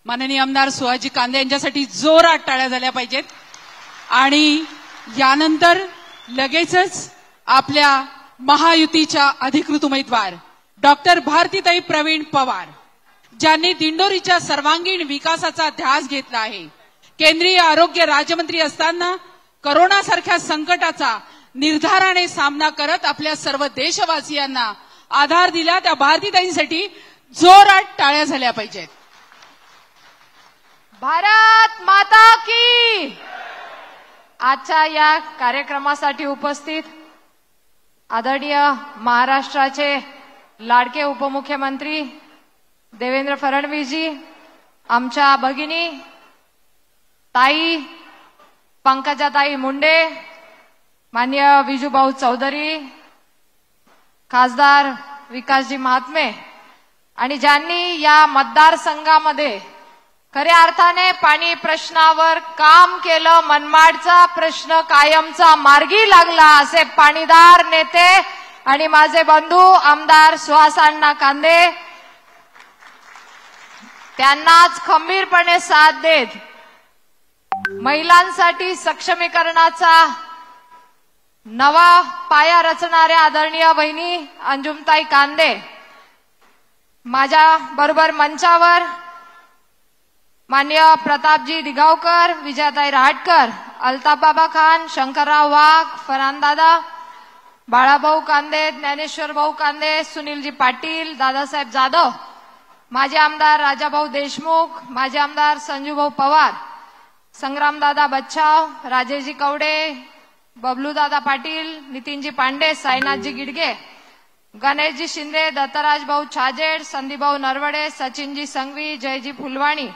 माननीय आमदार सुहाजी कांदे यांच्यासाठी जोरात टाळ्या झाल्या पाहिजेत। आणि यानंतर लगेचच आपल्या महायुतीच्या अधिकृत उमेदवार डॉक्टर भारतीताई प्रवीण पवार, ज्यांनी दिंडोरीच्या सर्वांगीण विकासाचा ध्यास घेतला आहे, केंद्रीय आरोग्य राज्यमंत्री असताना कोरोनासारख्या संकटाचा निर्धाराने सामना करत आपल्या सर्व देशवासियांना आधार दिला, त्या भारतीताईंसाठी जोरात टाळ्या झाल्या पाहिजेत। भारत माता की। आजच्या या कार्यक्रमासाठी उपस्थित आदरणीय महाराष्ट्राचे लाडके उपमुख्यमंत्री देवेंद्र फडणवीसजी, आमच्या भगिनी ताई पंकजाताई मुंडे, माननीय विजूभाऊ चौधरी, खासदार विकासजी महात्मे, आणि ज्यांनी या मतदारसंघामध्ये खऱ्या अर्थाने पाणी प्रश्नावर काम केलं, मनमाडचा प्रश्न कायमचा मार्गी लागला, असे पाणीदार नेते आणि माझे बंधू आमदार सुहासांना कांदे, त्यांनाच खंबीरपणे साथ देत महिलांसाठी सक्षमीकरणाचा नवा पाया रचणाऱ्या आदरणीय बहिणी अंजुमताई कांदे, माझ्या बरोबर मंचावर माननीय प्रतापजी दिगावकर, विजयाताई रहाटकर, अल्ताफ बाबा खान, शंकरराव वाघ, फरहान दादा, बाळाभाऊ कांदे, ज्ञानेश्वर भाऊ कांदे, सुनीलजी पाटील, दादासाहेब जाधव, माजी आमदार राजाभाऊ देशमुख, माजी आमदार संजूभाऊ पवार, संग्रामदादा बच्छाव, राजेशजी कवडे, बबलूदादा पाटील, नितीनजी पांडे, साईनाथजी गिडगे, गणेशजी शिंदे, दत्तराज भाऊ छाजेड, संदीपभाऊ नरवडे, सचिनजी संघवी, जयजी फुलवाणी,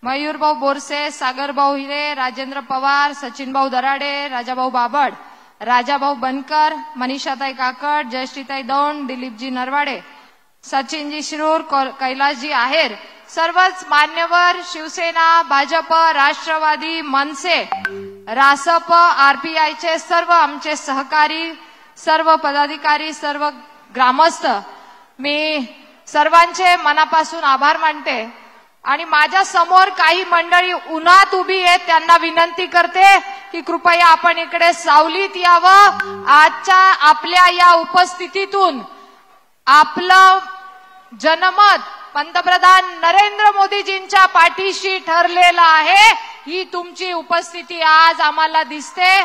मयूरभाऊ बोरसे, सागरभाऊ हिरे, राजेंद्र पवार, सचिनभाऊ दराडे, राजाभाऊ बाबड, राजाभाऊ बनकर, मनीषाताई काकड, जयश्रीताई दौंड, दिलीपजी नरवाडे, सचिनजी शिरूर, कैलासजी आहेर, सर्वच मान्यवर, शिवसेना, भाजप, राष्ट्रवादी, मनसे, रासप, आरपीआयचे सर्व आमचे सहकारी, सर्व पदाधिकारी, सर्व ग्रामस्थ, मी सर्वांचे मनापासून आभार मानते। आणि माझ्या समोर काही मंडळी उन्हात उभी आहेत, त्यांना विनंती करते की कृपया आपण इकडे सावलीत यावं। आजच्या आपल्या या उपस्थितीतून आपलं जनमत पंतप्रधान नरेंद्र मोदीजींच्या पाठीशी ठरलेलं आहे, ही तुमची उपस्थिती आज आम्हाला दिसते।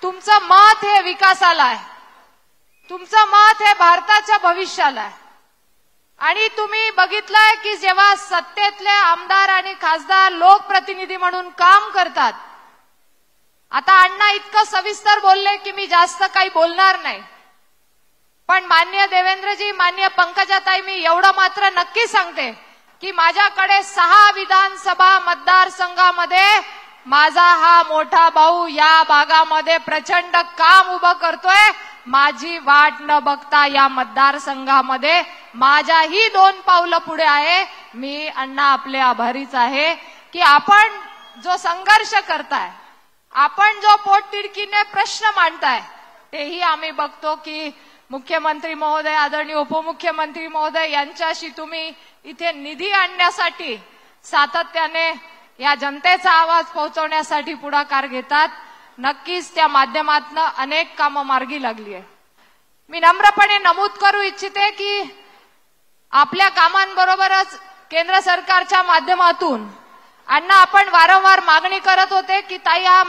तुमचं मत हे विकासाला आहे, तुमचं मत हे भारताच्या भविष्याला आहे। आणि तुम्ही बघितलंय की जेव्हा सत्तेतले आमदार आणि खासदार लोकप्रतिनिधी म्हणून काम करतात, आता अण्णा इतकं सविस्तर बोलले की मी जास्त काही बोलणार नाही, पण माननीय देवेंद्रजी, माननीय पंकजाताई, मी एवढं मात्र नक्की सांगते की माझ्याकडे 6 विधानसभा मतदारसंघामध्ये माझा हा मोठा भाऊ या भागामध्ये प्रचंड काम उभं करतोय। माझी वाट न बघता या मतदारसंघामध्ये माझ्याही 2 पावलं पुढे आहे। मी अण्णा आपले आभारीच आहे की आपण जो संघर्ष करताय, आपण जो पोटतिडकीने प्रश्न मांडताय, तेही आम्ही बघतो की मुख्यमंत्री महोदय, आदरणीय उपमुख्यमंत्री महोदय यांच्याशी तुम्ही इथे निधी आणण्यासाठी सातत्याने या जनतेचा आवाज पोहोचवण्यासाठी पुढाकार घेतात। नक्कीच त्या माध्यमातून अनेक कामं मार्गी लागली आहे। मी नम्रपणे नमूद करू इच्छिते की आपल्या कामांबरोबरच केंद्र सरकारच्या माध्यमातून अण्णा आपण वारंवार मागणी करत होते की ताई हा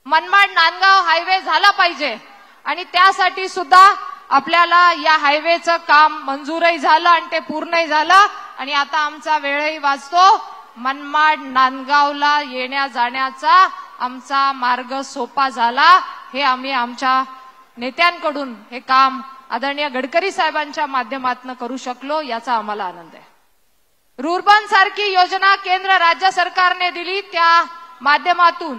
मनमाड नांदगाव हायवे झाला पाहिजे, आणि त्यासाठी सुद्धा आपल्याला या हायवेचं काम मंजूरही झालं आणि ते पूर्णही झालं। आणि आता आमचा वेळही वाचतो, मनमाड नांदगावला येण्या जाण्याचा आमचा मार्ग सोपा झाला। हे आम्ही आमच्या नेत्यांकडून हे काम आदरणीय गडकरी साहेबांच्या माध्यमातून करू शकलो, याचा आम्हाला आनंद आहे। रुर्बन सारखी योजना केंद्र राज्य सरकारने दिली, त्या माध्यमातून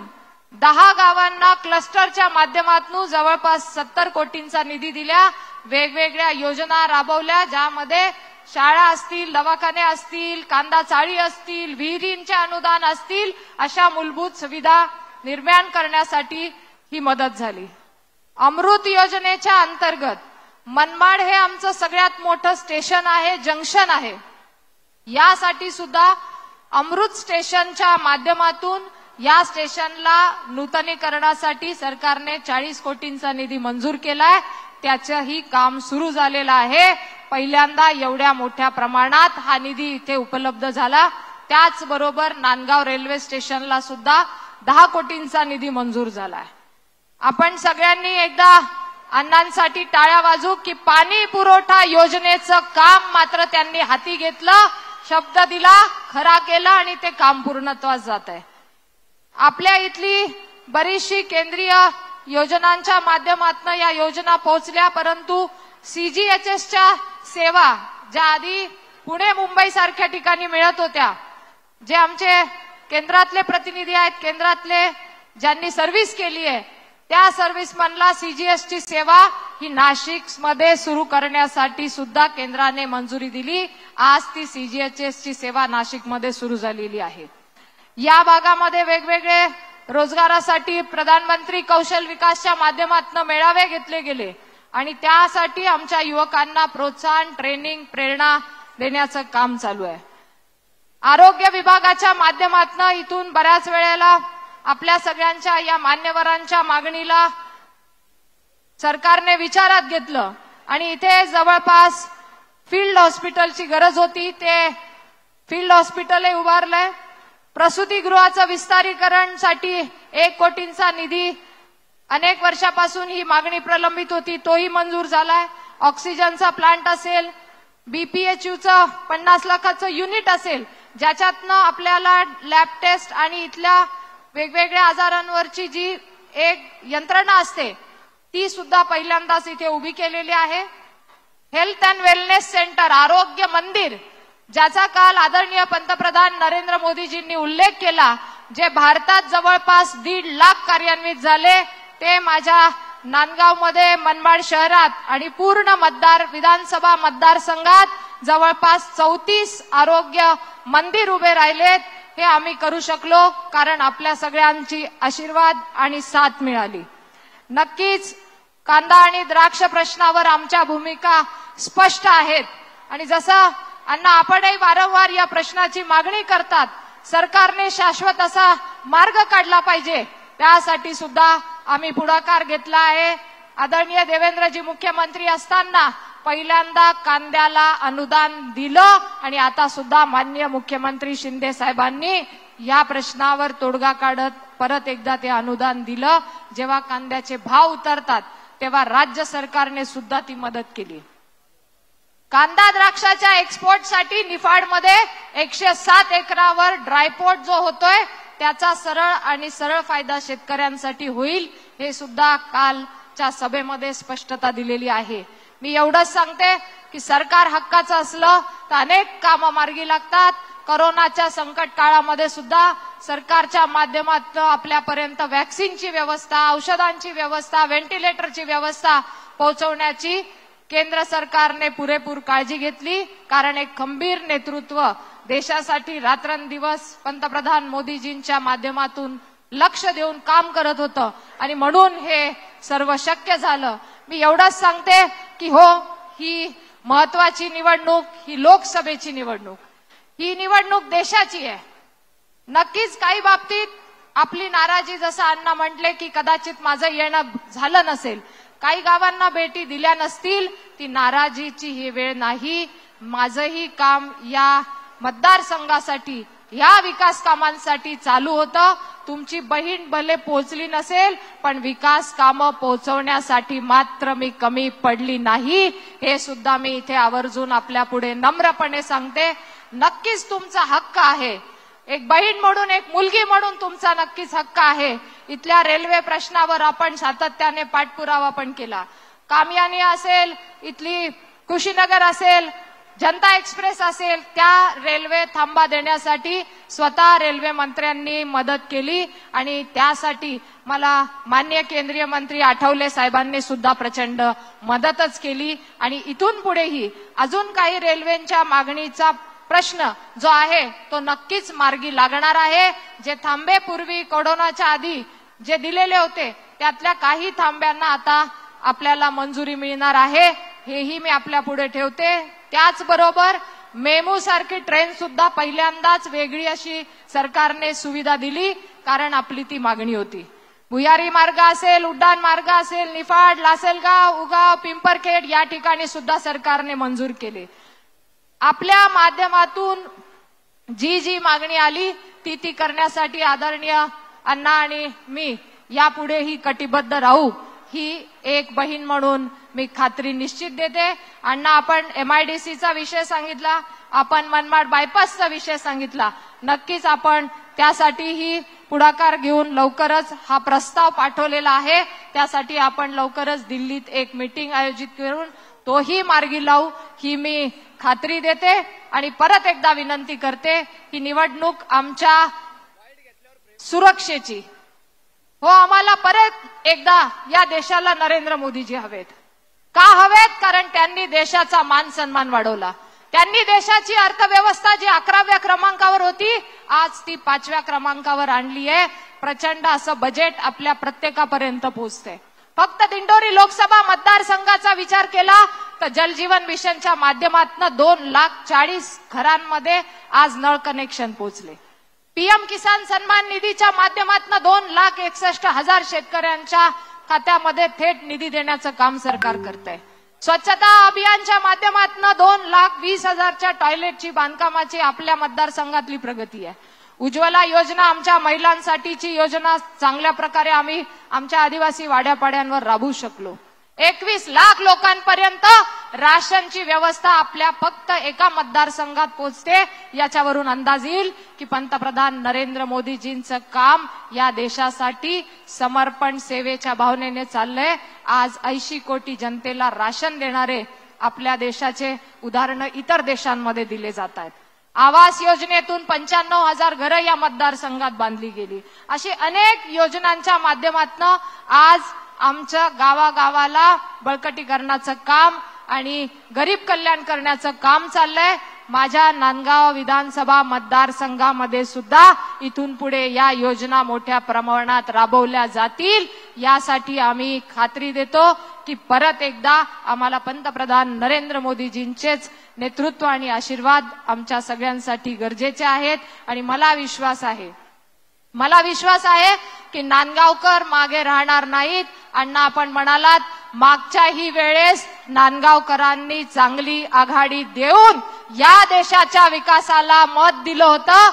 10 गावांना क्लस्टरच्या माध्यमातून जवळपास 70 कोटींचा निधी दिला, वेगवेगळ्या योजना राबवल्या, ज्यामध्ये शाळा असतील, दवाखाने असतील, कांदा चाळी असतील, विहिरींचे अनुदान असतील, अशा मूलभूत सुविधा निर्माण करण्यासाठी ही मदत झाली। अमृत योजनेच्या अंतर्गत मनमाड हे आमचं सगळ्यात मोठं स्टेशन आहे, जंक्शन आहे, यासाठी सुद्धा अमृत स्टेशनच्या माध्यमातून या स्टेशनला नूतनीकरणासाठी सरकारने 40 कोटींचा निधी मंजूर केलाय. त्याचंही काम सुरू झालेलं आहे. पहिल्यांदा एवढ्या मोठ्या प्रमाणात हा निधी इथे उपलब्ध झाला. त्याचबरोबर नांदगाव रेल्वे स्टेशनला सुद्धा 10 कोटींचा निधी मंजूर झालाय. आपण सगळ्यांनी एकदा अण्णांसाठी टाळ्या वाजू की पाणी पुरवठा योजनेचं काम मात्र त्यांनी हाती घेतलं, शब्द दिला, खरा केला आणि ते काम पूर्णत्वास जात आहे. आपल्या इथली बरीचशी केंद्रीय योजनांच्या माध्यमातून या योजना पोहोचल्या, परंतु सीजीएचएसच्या सेवा ज्या आधी पुणे मुंबई सारख्या ठिकाणी मिळत होत्या, जे आमचे केंद्रातले प्रतिनिधी आहेत, केंद्रातले ज्यांनी सर्व्हिस केली आहे, त्या सर्व्हिसमनला सीजीएसची सेवा ही नाशिकमध्ये सुरू करण्यासाठी सुद्धा केंद्राने मंजुरी दिली. आज ती सीजीएचएसची सेवा नाशिकमध्ये सुरू झालेली आहे. या भागामध्ये वेगवेगळे रोजगारासाठी प्रधानमंत्री कौशल विकासच्या माध्यमातून मेळावे घेतले गेले आणि त्यासाठी आमच्या युवकांना प्रोत्साहन, ट्रेनिंग, प्रेरणा देण्याचं काम चालू आहे. आरोग्य विभागाच्या माध्यमातून इथून बऱ्याच वेळेला आपल्या सगळ्यांच्या या मान्यवरांच्या मागणीला सरकारने विचारात घेतलं आणि इथे जवळपास फील्ड हॉस्पिटलची गरज होती. ते फील्ड हॉस्पिटलही उभारलंय. प्रसूतीगृहाचं विस्तारीकरणसाठी 1 कोटींचा निधी अनेक वर्षापासून ही मागणी प्रलंबित होती, तोही मंजूर झालाय. ऑक्सिजनचा प्लांट असेल, बीपीएचयूचं 50 लाखाचं युनिट असेल, ज्याच्यातनं आपल्याला लॅब टेस्ट आणि इथल्या वेगवेगळ्या आजारांवरची जी एक यंत्रणा असते ती सुद्धा पहिल्यांदाच इथे उभी केलेली आहे. हेल्थ अँड वेलनेस सेंटर, आरोग्य मंदिर, ज्याचा काल आदरणीय पंतप्रधान नरेंद्र मोदीजींनी उल्लेख केला, जे भारतात जवळपास 1.5 लाख कार्यान्वित झाले, ते माझ्या नांदगावमध्ये मनमाड शहरात आणि पूर्ण विधानसभा मतदारसंघात जवळपास 34 आरोग्य मंदिर उभे राहिलेत. हे आम्ही करू शकलो कारण आपल्या सगळ्यांची आशीर्वाद आणि साथ मिळाली. नक्कीच कांदा आणि द्राक्ष प्रश्नावर आमच्या भूमिका स्पष्ट आहेत आणि जसं अण्णा आपणही वारंवार या प्रश्नाची मागणी करतात, सरकारने शाश्वत असा मार्ग काढला पाहिजे, त्यासाठी सुद्धा आम्ही पुढाकार घेतला आहे. आदरणीय देवेंद्रजी मुख्यमंत्री असताना पहिल्यांदा कांद्याला अनुदान दिलं आणि आता सुद्धा माननीय मुख्यमंत्री शिंदे साहेबांनी या प्रश्नावर तोडगा काढत परत एकदा ते अनुदान दिलं. जेव्हा कांद्याचे भाव उतरतात तेव्हा राज्य सरकारने सुद्धा ती मदत केली. कांदा द्राक्षाच्या एक्सपोर्टसाठी निफाडमध्ये 107 एकरावर ड्रायपोर्ट जो होतोय त्याचा सरळ फायदा शेतकऱ्यांसाठी होईल, हे सुद्धा कालच्या सभेमध्ये स्पष्टता दिलेली आहे. मी एवढंच सांगते की सरकार हक्काचं असलं तर अनेक कामं मार्गी लागतात. कोरोनाच्या संकट काळामध्ये सुद्धा सरकारच्या माध्यमातून आपल्यापर्यंत व्हॅक्सिनची व्यवस्था, औषधांची व्यवस्था, व्हेंटिलेटरची व्यवस्था पोहोचवण्याची केंद्र सरकारने पुरेपूर काळजी घेतली, कारण एक खंबीर नेतृत्व देशासाठी रात्रंदिवस पंतप्रधान मोदीजींच्या माध्यमातून लक्ष देऊन काम करत होतं आणि म्हणून हे सर्व शक्य झालं. मी एवढंच सांगते की हो, ही महत्वाची निवडणूक, ही लोकसभेची निवडणूक, ही निवडणूक देशाची आहे. नक्कीच काही बाबतीत आपली नाराजी, जसं अण्णा म्हटले की कदाचित माझं येणं झालं नसेल, काही गावांना भेटी दिल्या नसतील, ती नाराजीची ही वेळ नाही. माझंही काम या मतदारसंघासाठी, या विकास कामांसाठी चालू होतं. तुमची बहीण भले पोहोचली नसेल, पण विकास कामं पोहोचवण्यासाठी मात्र मी कमी पडली नाही, हे सुद्धा मी इथे आवर्जून आपल्या पुढे नम्रपणे सांगते. नक्कीच तुमचा हक्क आहे, एक बहीण म्हणून, एक मुलगी म्हणून तुमचा नक्कीच हक्क आहे. इथल्या रेल्वे प्रश्नावर आपण सातत्याने पाठपुरावा पण केला. कामयानी असेल, इथली कुशीनगर असेल, जनता एक्सप्रेस असेल, त्या रेल्वे थांबा देण्यासाठी स्वतः रेल्वे मंत्र्यांनी मदत केली आणि त्यासाठी मला माननीय केंद्रीय मंत्री आठवले साहेबांनी सुद्धा प्रचंड मदतच केली. आणि इथून पुढेही अजून काही रेल्वेच्या मागणीचा प्रश्न जो आहे तो नक्कीच मार्गी लागणार आहे. जे थांबे पूर्वी कोरोनाच्या आधी जे दिलेले होते त्यातल्या काही थांब्यांना आता आपल्याला मंजुरी मिळणार आहे, हेही मी आपल्या पुढे ठेवते. त्याचबरोबर मेमू सारखी ट्रेन सुद्धा पहिल्यांदाच वेगळी अशी सरकारने सुविधा दिली, कारण आपली ती मागणी होती. भुयारी मार्ग असेल, उड्डाण मार्ग असेल, निफाड, लासलगाव, उगाव, पिंपरखेड या ठिकाणी सुद्धा सरकारने मंजूर केले. आपल्या माध्यमातून जी जी मागणी आली ती करण्यासाठी आदरणीय अण्णा आणि मी यापुढेही कटिबद्ध राहू, ही एक बहीण म्हणून मी खात्री निश्चित देते. अण्णा, आपण MIDCचा विषय सांगितला, आपण मनमाड बायपासचा विषय सांगितला. नक्कीच आपण त्यासाठीही पुढाकार घेऊन लवकरच हा प्रस्ताव पाठवलेला आहे. त्यासाठी आपण लवकरच दिल्लीत एक मीटिंग आयोजित करून तोही मार्गी लावू, ही मी खात्री देते. आणि परत एकदा विनंती करते की निवडणूक आमच्या सुरक्षेची हो, आम्हाला परत एकदा या देशाला नरेंद्र मोदीजी हवेत. का हवेत? कारण त्यांनी देशाचा मान सन्मान वाढवला. त्यांनी देशाची अर्थव्यवस्था जी 11व्या क्रमांकावर होती, आज ती 5व्या क्रमांकावर आणली आहे. प्रचंड असं बजेट आपल्या प्रत्येकापर्यंत पोहोचते. फक्त दिंडोरी लोकसभा मतदारसंघाचा विचार केला तर जलजीवन मिशनच्या माध्यमातून 2,40,000 घरांमध्ये आज नळ कनेक्शन पोहोचले. PM किसान सन्मान निधीच्या माध्यमातून 2,61,000 शेतकऱ्यांच्या खात्यामध्ये थेट निधी देण्याचं काम सरकार करतंय. स्वच्छता अभियानच्या माध्यमातून 2,20,000च्या टॉयलेटची बांधकामाची आपल्या मतदारसंघातली प्रगती आहे. उज्ज्वला योजना आमच्या महिलांसाठीची योजना चांगल्या प्रकारे आम्ही आमच्या आदिवासी वाड्यापाड्यांवर राबवू शकलो. 21 लाख लोकांपर्यंत राशनची व्यवस्था आपल्या फक्त एका मतदारसंघात पोहोचते. याच्यावरून अंदाज येईल की पंतप्रधान नरेंद्र मोदीजींचं काम या देशासाठी समर्पण सेवेच्या भावनेने चाललंय. आज 80 कोटी जनतेला राशन देणारे आपल्या देशाचे उदाहरणं इतर देशांमध्ये दिले जात आहेत. आवास योजनेतून 95,000 घरं या मतदारसंघात बांधली गेली. अशी अनेक योजनांच्या माध्यमातून आज आमच्या गावागावाला बळकटीकरणाचं काम आणि गरीब कल्याण करण्याचं काम चाललंय. माझ्या नांदगाव विधानसभा मतदारसंघामध्ये सुद्धा इथून पुढे या योजना मोठ्या प्रमाणात राबवल्या जातील. यासाठी आम्ही खात्री देतो की परत एकदा आम्हाला पंतप्रधान नरेंद्र मोदीजींचेच नेतृत्व आणि आशीर्वाद आमच्या सगळ्यांसाठी गरजेचे आहेत. आणि मला विश्वास आहे की नांदगावकर मागे राहणार नाहीत. अण्णा, आपण म्हणालात मागच्याही वेळेस नांदगावकरांनी चांगली आघाडी देऊन या देशाच्या विकासाला मत दिलं होतं.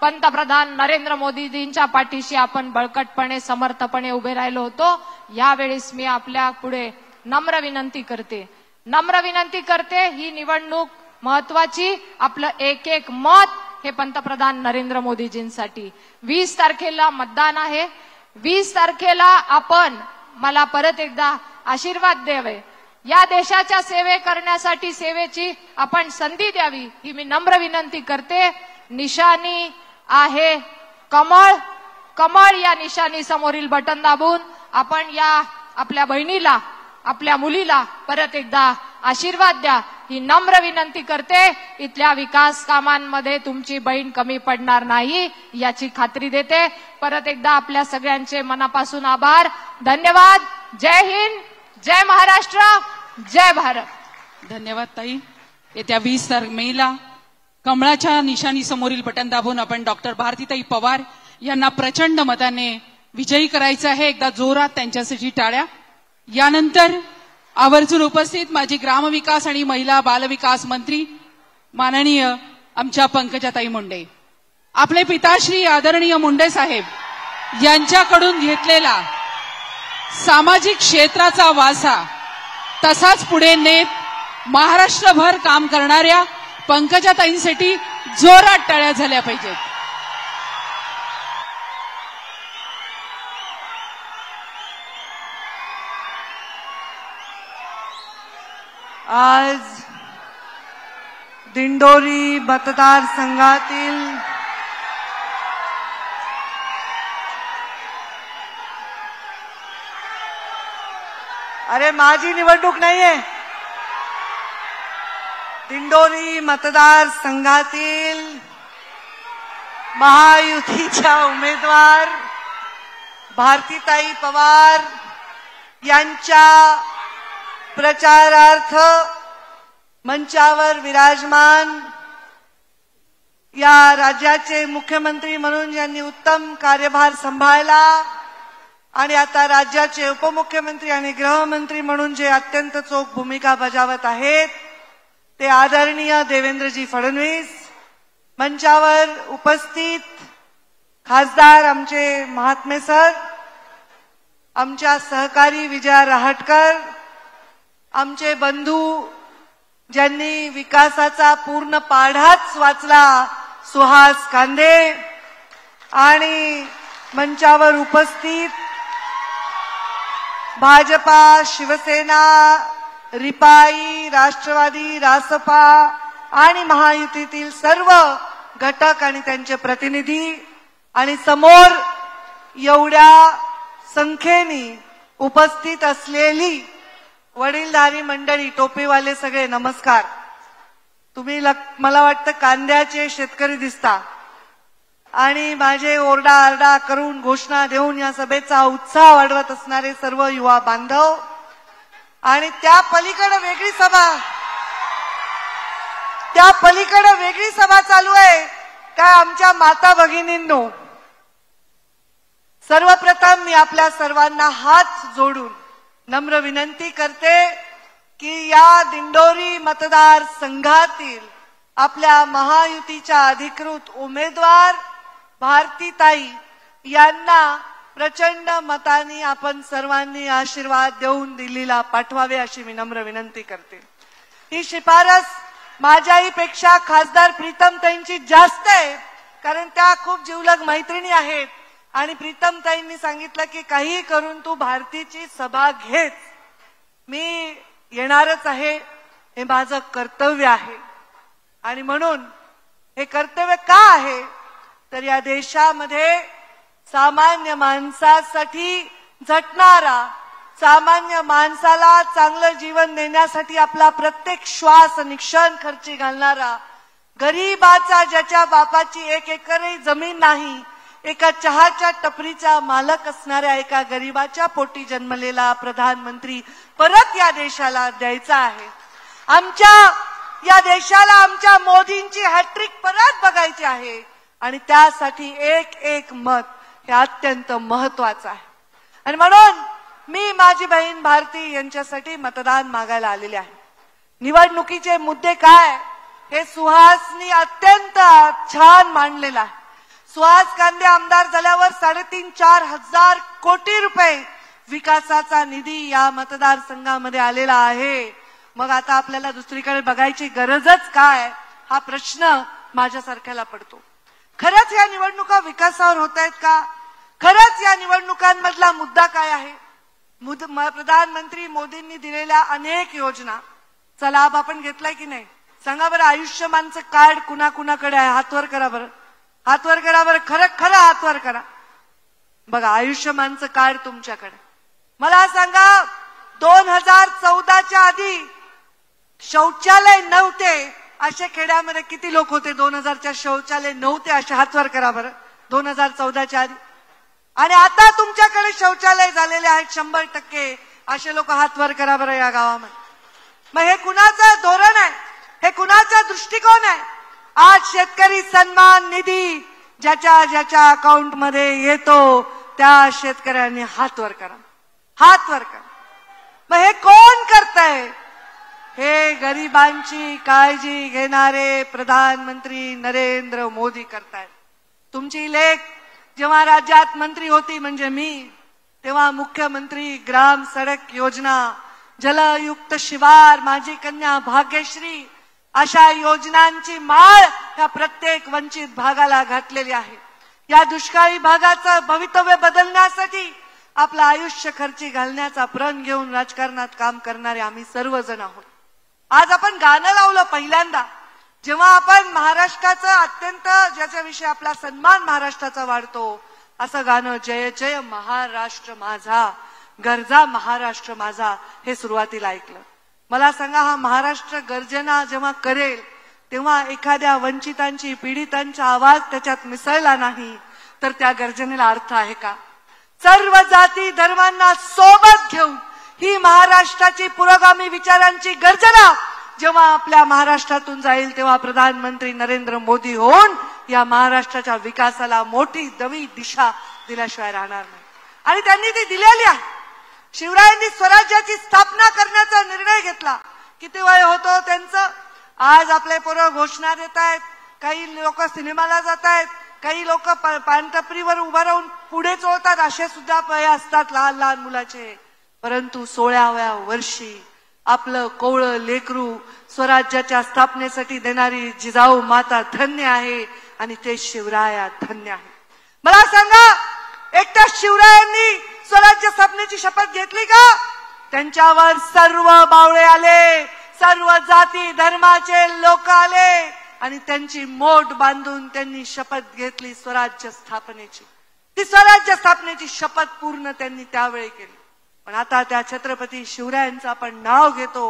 पंतप्रधान नरेंद्र मोदीजींच्या पाठीशी आपण बळकटपणे समर्थपणे उभे राहिलो होतो. यावेळेस मी आपल्या पुढे नम्र विनंती करते, ही निवडणूक महत्वाची. आपलं एक एक मत हे पंतप्रधान नरेंद्र मोदीजींसाठी. 20 तारखेला मतदान आहे. 20 तारखेला आपण मला परत एकदा आशीर्वाद द्यावे, या देशाच्या सेवे करण्यासाठी सेवेची आपण संधी द्यावी, ही मी नम्र विनंती करते. निशाणी आहे कमळ या निशाणी समोरील बटन दाबून आपण या आपल्या बहिणीला, आपल्या मुलीला परत एकदा आशीर्वाद द्या, ही नम्र विनंती करते. इथल्या विकास कामांमध्ये तुमची बहीण कमी पडणार नाही याची खात्री देते. परत एकदा आपल्या सगळ्यांचे मनापासून आभार, धन्यवाद. जय हिंद, जय महाराष्ट्र, जय भारत. धन्यवाद ताई. येत्या 20 मेला कमळाच्या निशाणी समोरील बटन दाबून आपण डॉक्टर भारतीताई पवार यांना प्रचंड मताने विजयी करायचं आहे. एकदा जोरात त्यांच्यासाठी टाळ्या. यानंतर आवर्जून उपस्थित माझी ग्रामविकास आणि महिला बालविकास मंत्री माननीय आमच्या पंकजाताई मुंडे, आपले पिताश्री आदरणीय मुंडे साहेब यांच्याकडून घेतलेला सामाजिक क्षेत्राचा वारसा तसाच पुढे नेत महाराष्ट्रभर काम करणाऱ्या पंकजाताईंसाठी जोरात टाळ्या झाल्या पाहिजेत. आज दिंडोरी मतदारसंघातील माझी निवडणूक नाहीये, दिंडोरी मतदारसंघातील महायुतीच्या उमेदवार भारतीताई पवार यांच्या प्रचारार्थ मंचावर विराजमान या राज्याचे मुख्यमंत्री म्हणून ज्यांनी उत्तम कार्यभार सांभाळला आणि आता राज्याचे उपमुख्यमंत्री आणि गृहमंत्री म्हणून जे अत्यंत चोख भूमिका बजावत आहेत ते आदरणीय देवेंद्रजी फडणवीस, मंचावर उपस्थित खासदार आमचे महात्मे सर, आमच्या सहकारी विजया रहाटकर, आमचे बंधू ज्यांनी विकासाचा पूर्ण पाढाच वाचला सुहास कांदे, आणि मंचावर उपस्थित भाजपा, शिवसेना, रिपाई, राष्ट्रवादी, रासपा आणि महायुतीतील सर्व घटक आणि त्यांचे प्रतिनिधी, आणि समोर एवढ्या संख्येने उपस्थित असलेली वडीलधारी मंडळी, टोपीवाले सगळे, नमस्कार. तुम्ही मला वाटतं कांद्याचे शेतकरी दिसता आणि माझे ओरडा करून घोषणा देऊन या सभेचा उत्साह वाढवत असणारे सर्व युवा बांधव, आणि त्या पलीकडे वेगळी सभा चालू आहे काय आमच्या माता भगिनींनो. सर्वप्रथम मी आपल्या सर्वांना हात जोडून नम्र विनंती करते की या दिंडोरी मतदार संघातील आपल्या महायुतीच्या अधिकृत उमेदवार भारतीताई यांना प्रचंड मतांनी आपण सर्वांनी आशीर्वाद देऊन दिल्लीला पाठवावे अशी मी नम्र विनंती करते. ही शिफारस माझ्याहीपेक्षा खासदार प्रीतमताईंची जास्त आहे, कारण त्या खूप जीवलग मैत्रिणी आहेत आणि प्रीतमताईंनी सांगितलं की काही करून तू भारतीची सभा घेच. मी येणारच आहे, हे माझं कर्तव्य आहे. आणि म्हणून हे कर्तव्य का आहे तर या देशामध्ये सामान्य माणसासाठी झटणारा, सामान्य माणसाला चांगलं जीवन देण्यासाठी आपला प्रत्येक श्वास आणि क्षण खर्ची घालणारा, गरीबाचा ज्याच्या बापाची 1 एकरही जमीन नाही, एका चहाच्या टपरीचा मालक असणाऱ्या एका गरीबाच्या पोटी जन्मलेला प्रधानमंत्री परत या देशाला द्यायचा आहे. आमच्या या देशाला आमच्या मोदींची हॅट्रिक परत बघायची आहे आणि त्यासाठी एक मत हे अत्यंत महत्वाचं आहे. आणि म्हणून मी माझी बहीण भारती यांच्यासाठी मतदान मागायला आलेले आहे. निवडणुकीचे मुद्दे काय हे सुहासनी अत्यंत छान मांडलेलं आहे. सुहास कांदे आमदार झाल्यावर 3.5-4 हजार कोटी रुपये विकासाचा निधी या मतदारसंघामध्ये आलेला आहे. मग आता आपल्याला दुसरीकडे बघायची गरजच काय हा प्रश्न माझ्यासारख्याला पडतो. खरंच या निवडणुका विकासावर होत आहेत का? खरंच या निवडणुकांमधला मुद्दा काय आहे? प्रधानमंत्री मोदींनी दिलेल्या अनेक योजनाचा लाभ आपण घेतलाय की नाही? सांगा बरं. आयुष्यमानचं कार्ड कुणाकुणाकडे आहे? हातवर करा बरं, हातवर करा बरं, खरं हातवर करा. बघा, आयुष्यमानचं कार्ड तुमच्याकडे. मला सांगा 2014च्या आधी शौचालय नव्हते असे खेड्यामध्ये किती लोक होते? 2000च्या शौचालय नव्हते असे हातवर करा बरं 2014च्या आधी. आणि आता तुमच्याकडे शौचालय झालेले आहेत 100%. असे लोक हातवर करा बरं या गावामध्ये. मग हे कुणाचं धोरण आहे? हे कुणाचा दृष्टिकोन आहे? आज शेतकरी सन्मान निधी ज्याच्या अकाउंट मध्ये येतो त्या शेतकऱ्यांनी हातवर करा, हातवर करा. मग हे कोण करतंय? हे गरिबांची काळजी घेणारे प्रधानमंत्री नरेंद्र मोदी करतायत. तुमची लेक जेव्हा राज्यात मंत्री होती म्हणजे मी, तेव्हा मुख्यमंत्री ग्राम सडक योजना, जलयुक्त शिवार, माझी कन्या भाग्यश्री अशा योजनांची माळ ह्या प्रत्येक वंचित भागाला घातलेली आहे. या दुष्काळी भागाचं भवितव्य बदलण्यासाठी आपलं आयुष्य खर्ची घालण्याचा प्रण घेऊन राजकारणात काम करणारे आम्ही सर्वजण आहोत. आज आपण गाणं लावलं पहिल्यांदा, जेव्हा आपण महाराष्ट्राचं अत्यंत ज्याच्याविषयी आपला सन्मान महाराष्ट्राचा वाढतो असं गाणं, जय जय महाराष्ट्र माझा, गरजा महाराष्ट्र माझा, हे सुरुवातीला ऐकलं. मला सांगा, हा महाराष्ट्र गर्जना जेव्हा करेल तेव्हा एखाद्या वंचितांची, पीडितांचा आवाज त्याच्यात मिसळला नाही तर त्या गर्जनेला अर्थ आहे का? सर्व जाती धर्मांना सोबत घेऊन ही महाराष्ट्राची पुरोगामी विचारांची गर्जना जेव्हा आपल्या महाराष्ट्रातून जाईल तेव्हा प्रधानमंत्री नरेंद्र मोदी होऊन या महाराष्ट्राच्या विकासाला मोठी नवी दिशा दिल्याशिवाय राहणार नाही. आणि त्यांनी ती दिलेली आहे. शिवरायांनी स्वराज्याची स्थापना करण्याचा निर्णय घेतला. किती वय होतं त्यांचं? आज आपले पोरं घोषणा देत आहेत, काही लोक सिनेमाला जात आहेत, काही लोक पानटपरीवर उभा राहून पुढे चोळतात, असे सुद्धा वय असतात लहान लहान मुलाचे. परंतु 16व्या वर्षी आपलं कोवळं लेकरू स्वराज्याच्या स्थापनेसाठी देणारी जिजाऊ माता धन्य आहे आणि ते शिवराया धन्य आहे. मला सांगा, एकट्या शिवरायांनी स्वराज्य स्थापनेची शपथ घेतली का? त्यांच्यावर सर्व बावळे आले, सर्व जाती धर्माचे लोक आले आणि त्यांची मोठ बांधून त्यांनी शपथ घेतली स्वराज्य स्थापनेची. ती स्वराज्य स्थापनेची शपथ पूर्ण त्यांनी त्यावेळी केली. पण आता त्या छत्रपती शिवरायांचं आपण नाव घेतो,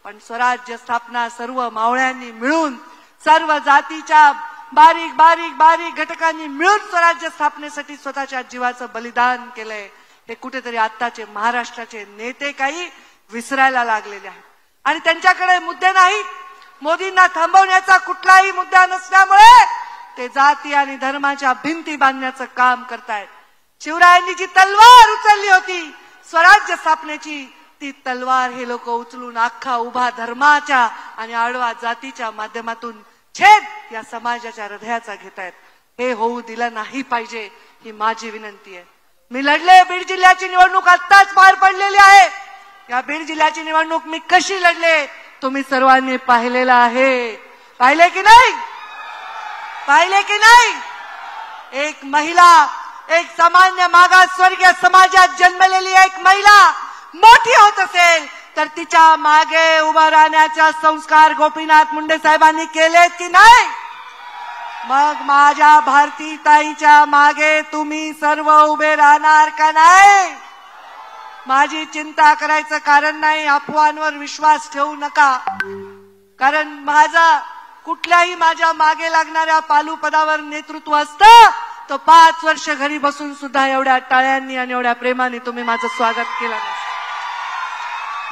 पण स्वराज्य स्थापना सर्व मावळ्यांनी मिळून, सर्व जातीच्या बारीक बारीक बारीक घटकांनी मिळून स्वराज्य स्थापनेसाठी स्वतःच्या जीवाचं बलिदान केलंय. हे कुठेतरी आत्ताचे महाराष्ट्राचे नेते काही विसरायला लागलेले आहेत आणि त्यांच्याकडे मुद्दे नाहीत. मोदींना थांबवण्याचा कुठलाही मुद्दा नसल्यामुळे ते जाती आणि धर्माच्या भिंती बांधण्याचं काम करतायत. शिवरायांनी जी तलवार उचलली होती स्वराज्य स्थापनेची, ती तलवार हे लोक उचलून अख्खा उभा धर्माच्या आणि आडवा जातीच्या माध्यमातून छेद या समाजाच्या हृदयाचा घेतायत. हे होऊ दिलं नाही पाहिजे, ही माझी विनंती आहे. मी लढले. बीड जिल्ह्याची निवडणूक आत्ताच पार पडलेली आहे. या बीड जिल्ह्याची निवडणूक मी कशी लढले तुम्ही सर्वांनी पाहिलेलं आहे. पाहिले की नाही? पाहिले की नाही? एक महिला, एक सामान्य मागासवर्गीय समाजात जन्मलेली एक महिला मोठी होत असेल तर तिच्या मागे उभा राहण्याचा संस्कार गोपीनाथ मुंडे साहेबांनी केलेत की नाही? मग माझ्या भारतीताईच्या मागे तुम्ही सर्व उभे राहणार का नाही? माझी चिंता करायचं कारण नाही. अफवांवर विश्वास ठेवू नका. कारण कुठल्याही माझ्या मागे लागणाऱ्या पालुपदावर नेतृत्व असतं तर 5 वर्ष घरी बसून सुद्धा एवढ्या टाळ्यांनी आणि एवढ्या प्रेमाने तुम्ही माझं स्वागत केलं.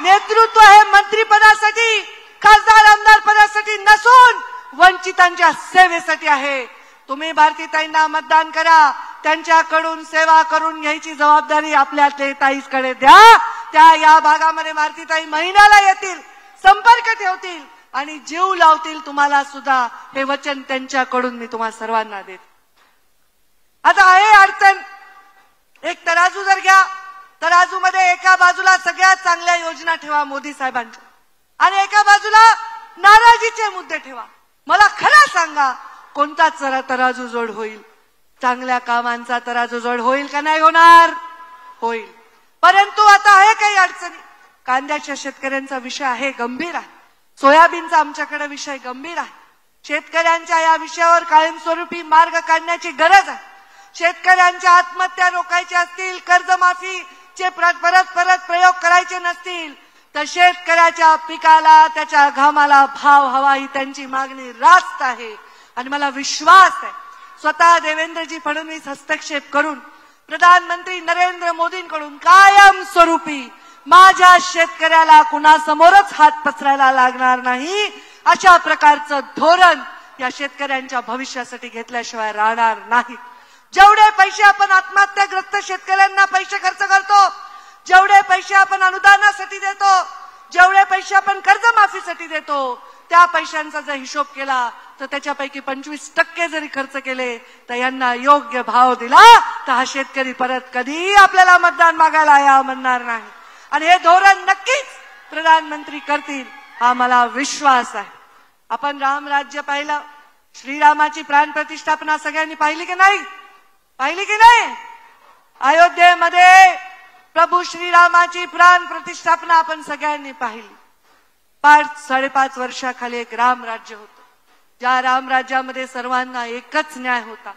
नेतृत्व हे मंत्रीपदासाठी, खासदार आमदार पदासाठी नसून वंचितांच्या सेवेसाठी आहे. तुम्ही भारतीताईंना मतदान करा. त्यांच्याकडून सेवा करून घ्यायची जबाबदारी आपल्या ताईकडे द्या. त्या या भागामध्ये भारतीताई महिन्याला येतील, संपर्क ठेवतील आणि जीव लावतील तुम्हाला सुद्धा. हे वचन त्यांच्याकडून मी तुम्हा सर्वांना देते. आता आहे अडचण. एक तराजू जर घ्या, तराजूमध्ये एका बाजूला सगळ्यात चांगल्या योजना ठेवा मोदी साहेबांच्या आणि एका बाजूला नाराजीचे मुद्दे ठेवा. मला खरं सांगा, कोणता तराजू जोड होईल? चांगल्या कामांचा तराजू जोड होईल का नाही होणार? होईल. परंतु आता आहे काही अडचणी. कांद्याच्या शेतकऱ्यांचा विषय आहे, गंभीर आहे. सोयाबीनचा आमच्याकडे विषय गंभीर आहे. शेतकऱ्यांच्या या विषयावर कायमस्वरूपी मार्ग काढण्याची गरज आहे. शेतकऱ्यांच्या आत्महत्या रोखायच्या असतील, कर्जमाफीचे परत प्रयोग करायचे नसतील तर शेतकऱ्याच्या पिकाला, त्याच्या घामाला भाव हवा, ही त्यांची मागणी रास्त आहे. आणि मला विश्वास आहे स्वतः देवेंद्रजी फडणवीस हस्तक्षेप करून, प्रधानमंत्री नरेंद्र मोदींकडून कायमस्वरूपी माझ्या शेतकऱ्याला कुणासमोरच हात पसरायला लागणार नाही, अशा प्रकारचं धोरण या शेतकऱ्यांच्या भविष्यासाठी घेतल्याशिवाय राहणार नाही. जेवढे पैसे आपण आत्महत्याग्रस्त शेतकऱ्यांना पैसे खर्च करतो, जेवढे पैसे आपण अनुदानासाठी देतो, जेवढे पैसे आपण कर्जमाफीसाठी देतो, त्या पैशांचा जर हिशोब केला तर त्याच्यापैकी 25% जरी खर्च केले तर यांना योग्य भाव दिला तर हा शेतकरी परत कधीही आपल्याला मतदान मागायला या म्हणणार नाही. आणि हे धोरण नक्कीच प्रधानमंत्री करतील, हा मला विश्वास आहे. आपण रामराज्य पाहिलं, श्रीरामाची प्राण प्रतिष्ठापना सगळ्यांनी पाहिली की नाही? पाहिली की नाही? अयोध्येमध्ये प्रभू श्रीरामाची प्राण प्रतिष्ठापना आपण सगळ्यांनी पाहिली. 5-5.5 वर्षाखाली एक रामराज्य होतं, ज्या रामराज्यामध्ये सर्वांना एकच न्याय होता.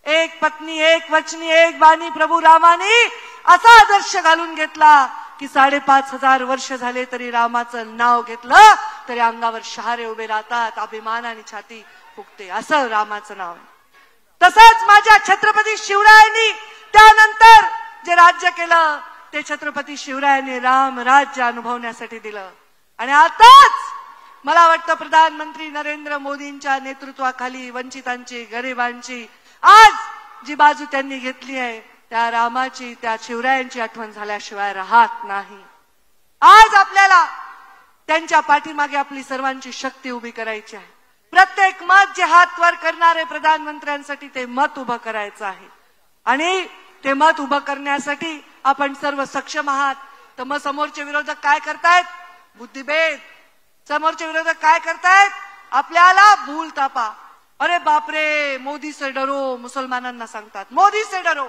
एक पत्नी, एक वचनी, एक बाणी. प्रभू रामाने असा आदर्श घालून घेतला की 5,500 वर्ष झाले तरी रामाचं नाव घेतलं तरी अंगावर शहारे उभे राहतात, अभिमानाने छाती फुगते. असं रामाचं नाव आहे. तसंच माझ्या छत्रपती शिवरायांनी त्यानंतर जे राज्य केलं ते छत्रपती शिवरायांनी राम राज्य अनुभवण्यासाठी दिलं. आणि आताच मला वाटतं प्रधानमंत्री नरेंद्र मोदींच्या नेतृत्वाखाली वंचितांची, गरिबांची आज जी बाजू त्यांनी घेतली आहे त्या रामाची, त्या शिवरायांची आठवण झाल्याशिवाय राहत नाही. आज आपल्याला त्यांच्या पाठीमागे आपली सर्वांची शक्ती उभी करायची आहे. प्रत्येक मत जे हात वर करणारे प्रधानमंत्र्यांसाठी ते मत उभं करायचं आहे आणि ते मत उभं करण्यासाठी आपण सर्व सक्षम आहात. तर मग समोरचे विरोधक काय करतायत? बुद्धिभेद. समोरचे विरोधक काय करतायत? आपल्याला भूल तापा. अरे बापरे, मोदी से डरो, मुसलमानांना सांगतात मोदी से डरो.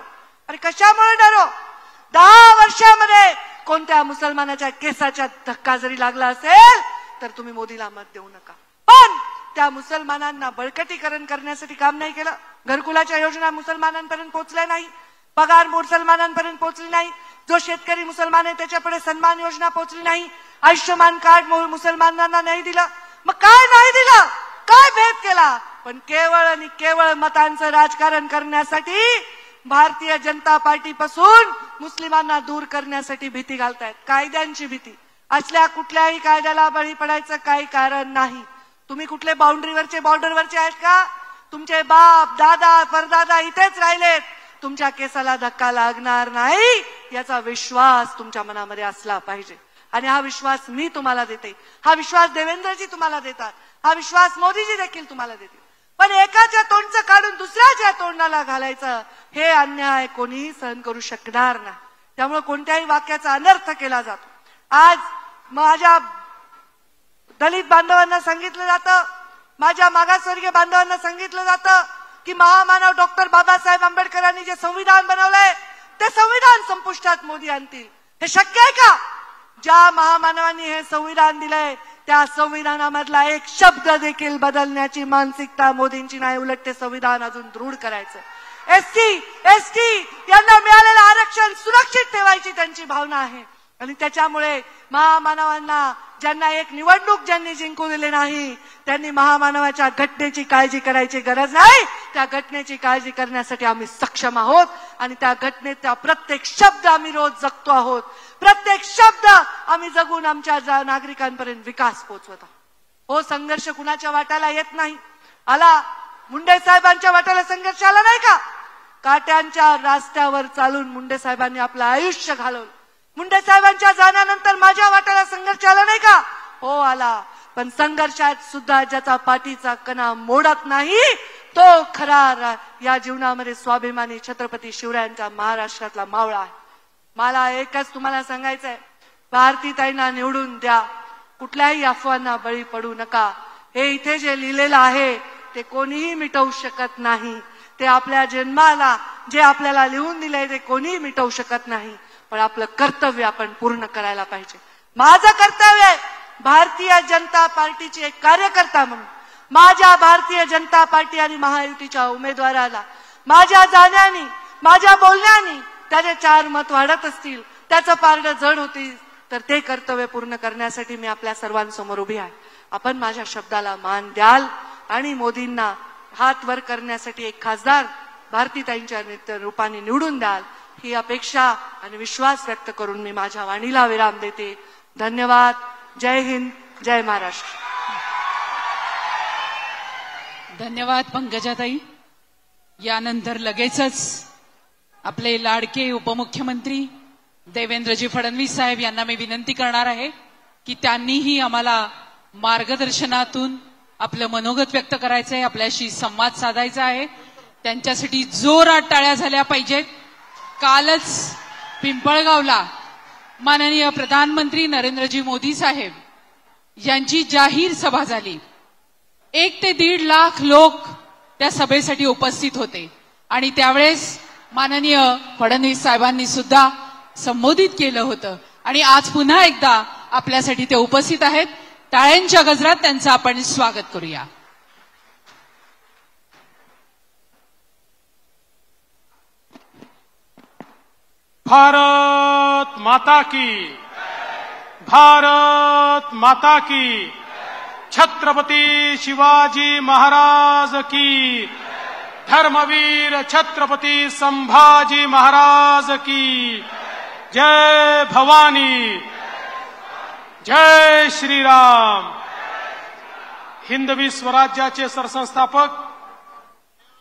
अरे कशामुळे डरो? 10 वर्षामध्ये कोणत्या मुसलमानाच्या केसाच्या धक्का जरी लागला असेल तर तुम्ही मोदीला मत देऊ नका. पण त्या मुसलमानांना बळकटीकरण करण्यासाठी काम नाही केलं. घरकुलाच्या योजना मुसलमानांपर्यंत पोहोचल्या नाही, पगार मुसलमानांपर्यंत पोहोचली नाही, जो शेतकरी मुसलमान आहे त्याच्याकडे सन्मान योजना पोहोचली नाही, आयुष्यमान कार्ड मुसलमानांना नाही दिलं. मग काय नाही दिलं? काय भेद केला? पण केवळ आणि केवळ मतांचं राजकारण करण्यासाठी भारतीय जनता पार्टीपासून मुस्लिमांना दूर करण्यासाठी भीती घालतायत. कायद्यांची भीती. असल्या कुठल्याही कायद्याला बळी पडायचं काही कारण नाही. तुम्ही कुठले बॉर्डरवरचे आहेत का? तुमचे बाप, दादा, परदादा इथेच राहिलेत. तुमच्या केसाला धक्का लागणार नाही याचा विश्वास तुमच्या मनामध्ये असला पाहिजे. आणि हा विश्वास मी तुम्हाला देते, हा विश्वास देवेंद्रजी तुम्हाला देतात, हा विश्वास मोदीजी देखील तुम्हाला देतील. पण एकाच्या तोंडचं काढून दुसऱ्याच्या तोंडाला घालायचं हे अन्याय कोणीही सहन करू शकणार नाही. त्यामुळे कोणत्याही वाक्याचा अनर्थ केला जातो. आज माझ्या दलित बांधवांना सांगितलं जातं, माझ्या मागासवर्गीय बांधवांना सांगितलं जातं की महामानव डॉक्टर बाबासाहेब आंबेडकरांनी जे संविधान बनवलंय ते संविधान संपुष्टात मोदी आणतील. हे शक्य आहे का? ज्या महामानवांनी हे संविधान दिलंय त्या संविधानामधला एक शब्द देखील बदलण्याची मानसिकता मोदींची नाही. उलट ते संविधान अजून दृढ करायचं. एसटी यांना मिळालेलं आरक्षण सुरक्षित ठेवायची त्यांची भावना आहे. आणि त्याच्यामुळे महामानवांना, ज्यांना एक निवडणूक ज्यांनी जिंकू दिले नाही, त्यांनी महामानवाच्या घटनेची काळजी करायची गरज नाही. त्या घटनेची काळजी करण्यासाठी आम्ही सक्षम आहोत आणि त्या घटनेचा प्रत्येक शब्द आम्ही रोज जगतो आहोत. प्रत्येक शब्द आम्ही जगून आमच्या नागरिकांपर्यंत विकास पोहोचवत आहोत. हो, संघर्ष कुणाच्या वाट्याला येत नाही. आला मुंडे साहेबांच्या वाट्याला संघर्ष आला नाही का? काट्यांच्या रस्त्यावर चालून मुंडे साहेबांनी आपलं आयुष्य घालवलं. मुंडे साहेबांच्या जाण्यानंतर माझ्या वाट्याला संघर्ष आला नाही का? हो आला. पण संघर्षात सुद्धा ज्याचा पाठीचा कणा मोडत नाही तो खरा या जीवनामध्ये स्वाभिमानी छत्रपती शिवरायांच्या महाराष्ट्रातला मावळा आहे. मला एकच तुम्हाला सांगायचंय, भारतीताईंना निवडून द्या. कुठल्याही अफवांना बळी पडू नका. हे इथे जे लिहिलेलं आहे ते कोणीही मिटवू शकत नाही. ते आपल्या जन्माला जे आपल्याला लिहून दिलंय ते कोणीही मिटवू शकत नाही. पण आपलं कर्तव्य आपण पूर्ण करायला पाहिजे. माझं कर्तव्य आहे भारतीय जनता पार्टीचे एक कार्यकर्ता म्हणून माझ्या भारतीय जनता पार्टी आणि महायुतीच्या उमेदवाराला माझ्या जाण्याने, माझ्या बोलण्याने त्याचे 4 मत वाढत असतील, त्याचं पारडं जड होतील, तर ते कर्तव्य पूर्ण करण्यासाठी मी आपल्या सर्वांसमोर उभी आहे. आपण माझ्या शब्दाला मान द्याल आणि मोदींना हात वर करण्यासाठी एक खासदार भारतीताईंच्या रूपाने निवडून द्याल ही अपेक्षा आणि विश्वास व्यक्त करून मी माझ्या वाणीला विराम देते. धन्यवाद. जय हिंद, जय महाराष्ट्र. धन्यवाद पंकजाताई. यानंतर लगेचच आपले लाडके उपमुख्यमंत्री देवेंद्रजी फडणवीस साहेब यांना मी विनंती करणार आहे की त्यांनीही आम्हाला मार्गदर्शनातून आपलं मनोगत व्यक्त करायचं आहे, आपल्याशी संवाद साधायचा आहे. त्यांच्यासाठी जोरात टाळ्या झाल्या पाहिजेत. कालच पिंपळगावला माननीय प्रधानमंत्री नरेंद्रजी मोदी साहेब यांची जाहीर सभा झाली. 1 ते 1.5 लाख लोक त्या सभेसाठी उपस्थित होते आणि त्यावेळेस माननीय फडणवीस साहेबांनी सुद्धा संबोधित केलं होतं आणि आज पुन्हा एकदा आपल्यासाठी ते उपस्थित आहेत. टाळ्यांच्या गजरात त्यांचं आपण स्वागत करूया. भारत माता की, भारत माता की, छत्रपती शिवाजी महाराज की, धर्मवीर छत्रपती संभाजी महाराज की, जय भवानी, जय श्रीराम. हिंदवी स्वराज्याचे सरसंस्थापक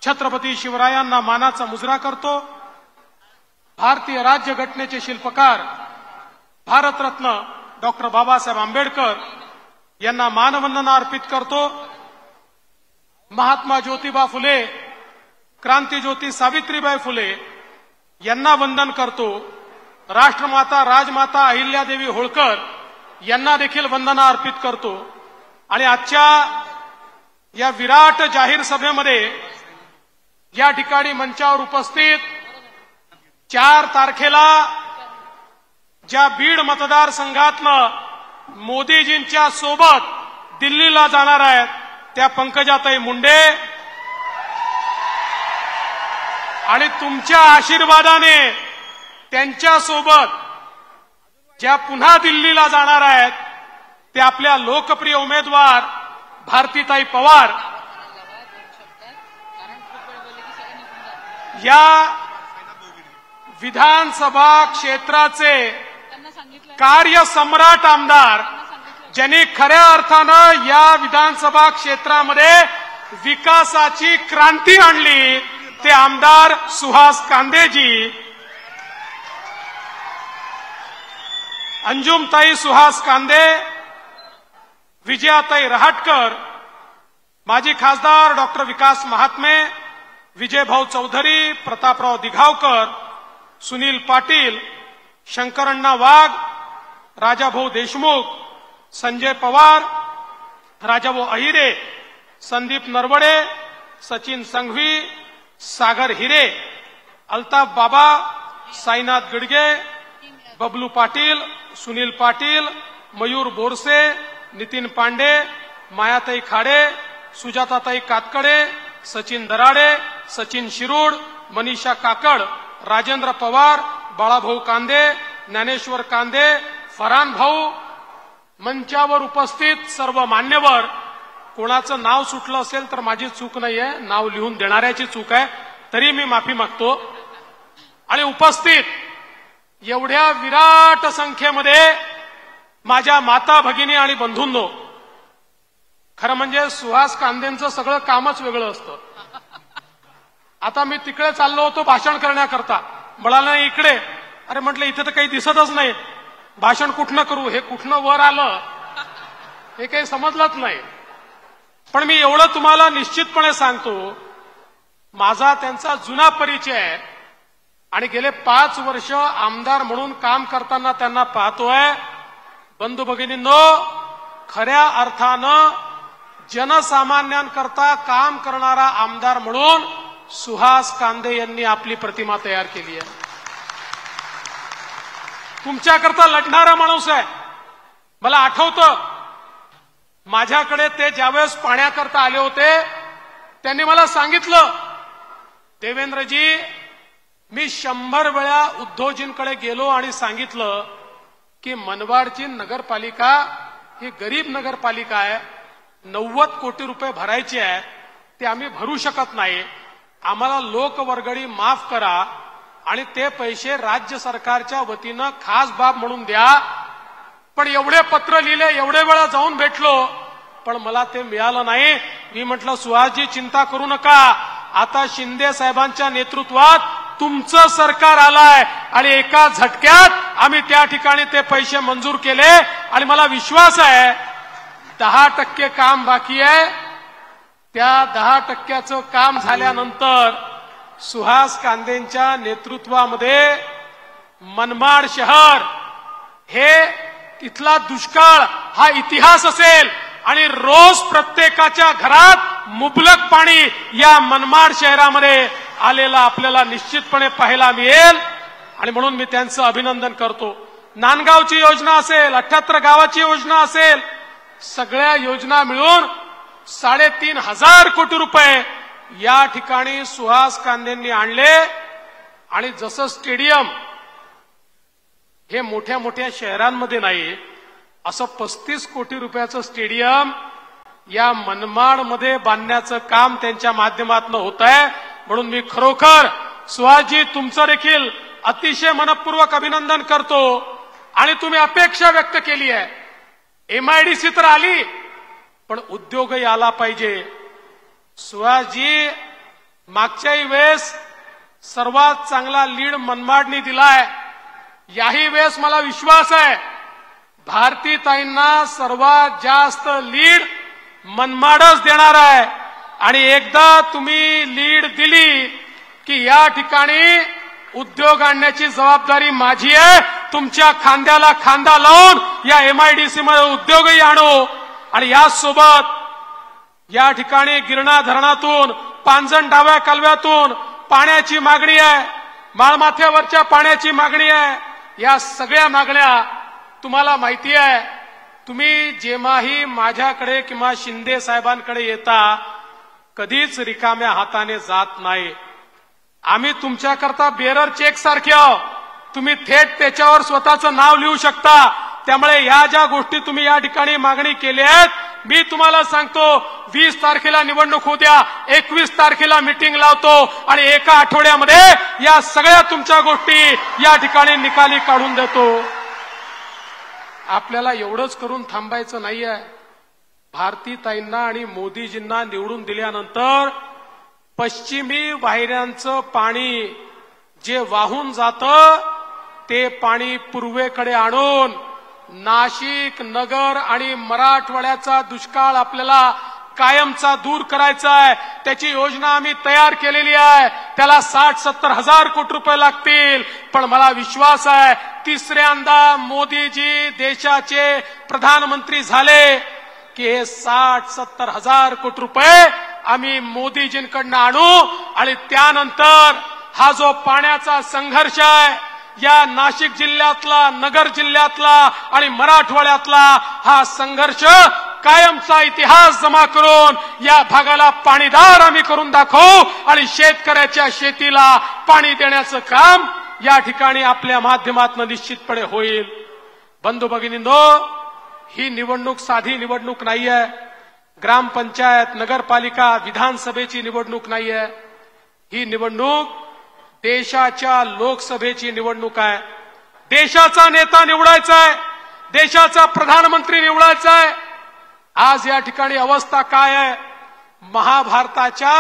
छत्रपती शिवरायांना मानाचा मुजरा करतो. भारतीय राज्यघटनेचे शिल्पकार भारतरत्न डॉक्टर बाबासाहेब आंबेडकर यांना मानवंदना अर्पित करतो. महात्मा ज्योतिबा फुले, क्रांतीज्योती सावित्रीबाई फुले यांना वंदन करतो. राष्ट्रमाता राजमाता अहिल्यादेवी होळकर यांना देखील वंदना अर्पित करतो. आणि आजच्या या विराट जाहीर सभेमध्ये या ठिकाणी मंचावर उपस्थित 4 तारखेला ज्या बीड मतदारसंघातनं मोदीजींच्या सोबत दिल्लीला जाणार आहेत त्या पंकजाताई मुंडे आणि तुमच्या आशीर्वादाने त्यांच्यासोबत ज्या पुन्हा दिल्लीला जाणार आहेत ते आपल्या लोकप्रिय उमेदवार भारतीताई पवार या विधानसभा क्षेत्राचे कार्यसम्राट आमदार ज्यांनी खऱ्या अर्थानं या विधानसभा क्षेत्रामध्ये विकासाची क्रांती आणली ते आमदार सुहास कांदेजी. अंजुमताई सुहास कांदे, विजयाताई रहाटकर, माजी खासदार डॉक्टर विकास महात्मे, विजयभाऊ चौधरी, प्रतापराव दिघावकर, सुनील पाटील, शंकरण्णा वाघ, राजाभाऊ देशमुख, संजय पवार, राजाभाऊ अहिरे, संदीप नरवडे, सचिन संघवी, सागर हिरे, अल्ताफ बाबा, साईनाथ गडगे, बबलू पाटील, सुनील पाटील, मयूर बोरसे, नितीन पांडे, मायाताई खाडे, सुजाताताई कातकडे, सचिन दराडे, सचिन शिरूड, मनीषा काकड, राजेंद्र पवार, बाळाभाऊ कांदे, ज्ञानेश्वर कांदे, फरान भाऊ, मंचावर उपस्थित सर्व मान्यवर. कोणाचं नाव सुटलं असेल तर माझी चूक नाहीये, नाव लिहून देणाऱ्याची चूक आहे, तरी मी माफी मागतो. आणि उपस्थित एवढ्या विराट संख्येमध्ये माझ्या माता भगिनी आणि बंधूंनो, खरं म्हणजे सुहास कांदेंचं सगळं कामच वेगळं असतं. आता मी तिकडे चाललो होतो भाषण करण्याकरता, म्हणाला इकडे, अरे म्हटलं इथे तर काही दिसतच नाही, भाषण कुठनं करू, हे कुठनं वर आलं हे काही समजलंच नाही. पण मी एवढं तुम्हाला निश्चितपणे सांगतो, माझा त्यांचा जुना परिचय आहे आणि गेले 5 वर्ष आमदार म्हणून काम करताना त्यांना पाहतोय. बंधू भगिनींनो, खऱ्या अर्थानं जनसामान्यांकरता काम करणारा आमदार म्हणून सुहास कांदे यांनी आपली प्रतिमा तयार केली आहे. तुमच्याकरता लढणारा माणूस आहे. मला आठवतं माझ्याकडे ते ज्यावेळेस पाण्याकरता आले होते त्यांनी मला सांगितलं, देवेंद्रजी मी 100 वेळा उद्धवजींकडे गेलो आणि सांगितलं की मनमाडची नगरपालिका ही गरीब नगरपालिका आहे, 90 कोटी रुपये भरायचे आहे, ते आम्ही भरू शकत नाही, आम्हाला लोकवर्गणी माफ करा आणि ते पैसे राज्य सरकारच्या वतीनं खास बाब म्हणून द्या. पण एवढे पत्र लिहिले, एवढे वेळा जाऊन भेटलो, पण मला ते मिळालं नाही. मी म्हटलं सुहासजी चिंता करू नका, आता शिंदे साहेबांच्या नेतृत्वात तुमचं सरकार आलंय आणि एका झटक्यात आम्ही त्या ठिकाणी ते पैसे मंजूर केले. आणि मला विश्वास आहे 10% काम बाकी आहे, त्या 10%चं काम झाल्यानंतर सुहास कांदेंच्या नेतृत्वामध्ये मनमाड शहर हे तिथला दुष्काळ हा इतिहास असेल आणि रोज प्रत्येकाच्या घरात मुबलक पाणी या मनमाड शहरामध्ये आलेला आपल्याला निश्चितपणे पाहायला मिळेल. आणि म्हणून मी त्यांचं अभिनंदन करतो. नांदगावची योजना असेल, 78 गावाची योजना असेल, सगळ्या योजना मिळून 3,500 कोटी रुपये या ठिकाणी सुहास कांदेंनी आणले. आणि जसं स्टेडियम हे मोठ्या मोठ्या शहरांमध्ये नाही, असं 35 कोटी रुपयाचं स्टेडियम या मनमाडमध्ये बांधण्याचं काम त्यांच्या माध्यमातून होत आहे. म्हणून मी खरोखर सुहासजी तुमचं देखील अतिशय मनपूर्वक अभिनंदन करतो. आणि तुम्ही अपेक्षा व्यक्त केली आहे, MIDC तर आली, पण उद्योगही आला पाहिजे. सुहासजी, मागच्याही वेळेस सर्वात चांगला लीड मनमाडनी दिलाय. याही वेळेस मला विश्वास आहे भारतीताईंना सर्वात जास्त लीड मनमाडच देणार आहे. आणि एकदा तुम्ही लीड दिली की या ठिकाणी उद्योग आणण्याची जबाबदारी माझी आहे. तुमच्या खांद्याला खांदा लावून या MIDC मध्ये उद्योगही आणू. आणि यासोबत या ठिकाणी गिरणा धरणातून, पांजण डाव्या कालव्यातून पाण्याची मागणी आहे, माळमाथ्यावरच्या पाण्याची मागणी आहे. या सगळ्या मागण्या तुम्हाला माहिती आहे. तुम्ही जेव्हाही माझ्याकडे किंवा शिंदे साहेबांकडे येता कधीच रिकाम्या हाताने जात नाही. आम्ही तुमच्याकरता बेरर चेक सारखे आहोत. तुम्ही थेट त्याच्यावर स्वतःचं नाव लिहू शकता. त्यामुळे या ज्या गोष्टी तुम्ही या ठिकाणी मागणी केल्या आहेत, मी तुम्हाला सांगतो 20 तारखेला निवडणूक होऊ द्या, 21 तारखेला मीटिंग लावतो आणि एका आठवड्यामध्ये या सगळ्या तुमच्या गोष्टी या ठिकाणी निकाली काढून देतो. आपल्याला एवढंच करून थांबायचं नाहीये. भारतीताईंना आणि मोदीजींना निवडून दिल्यानंतर पश्चिमी वाहिन्यांचं पाणी जे वाहून जातं ते पाणी पूर्वेकडे आणून नाशिक, नगर आणि मराठवाड्याचा दुष्काळ आपल्याला कायमचा दूर करायचा आहे. त्याची योजना आम्ही तयार केलेली आहे. त्याला 60-70 हजार कोटी रुपये लागतील. पण मला विश्वास आहे तिसऱ्यांदा मोदीजी देशाचे प्रधानमंत्री झाले की हे 60-70 हजार कोटी रुपये आम्ही मोदीजींकडनं आणू. आणि त्यानंतर हा जो पाण्याचा संघर्ष आहे या नाशिक जिल्ह्यातला, नगर जिल्ह्यातला आणि मराठवाड्यातला हा संघर्ष कायमचा इतिहास जमा करून या भागाला पाणीदार आम्ही करून दाखवू. आणि शेतकऱ्याच्या शेतीला पाणी देण्याचं काम या ठिकाणी आपल्या माध्यमातून निश्चितपणे होईल. बंधू भगिनींनो, ही निवडणूक साधी निवडणूक नाहीये. ग्रामपंचायत, नगरपालिका, विधानसभेची निवडणूक नाहीये. ही निवडणूक देशाच्या लोकसभेची निवडणूक आहे. देशाचा नेता निवडायचा आहे, देशाचा प्रधानमंत्री निवडायचा आहे. आज या ठिकाणी अवस्था काय आहे? महाभारताच्या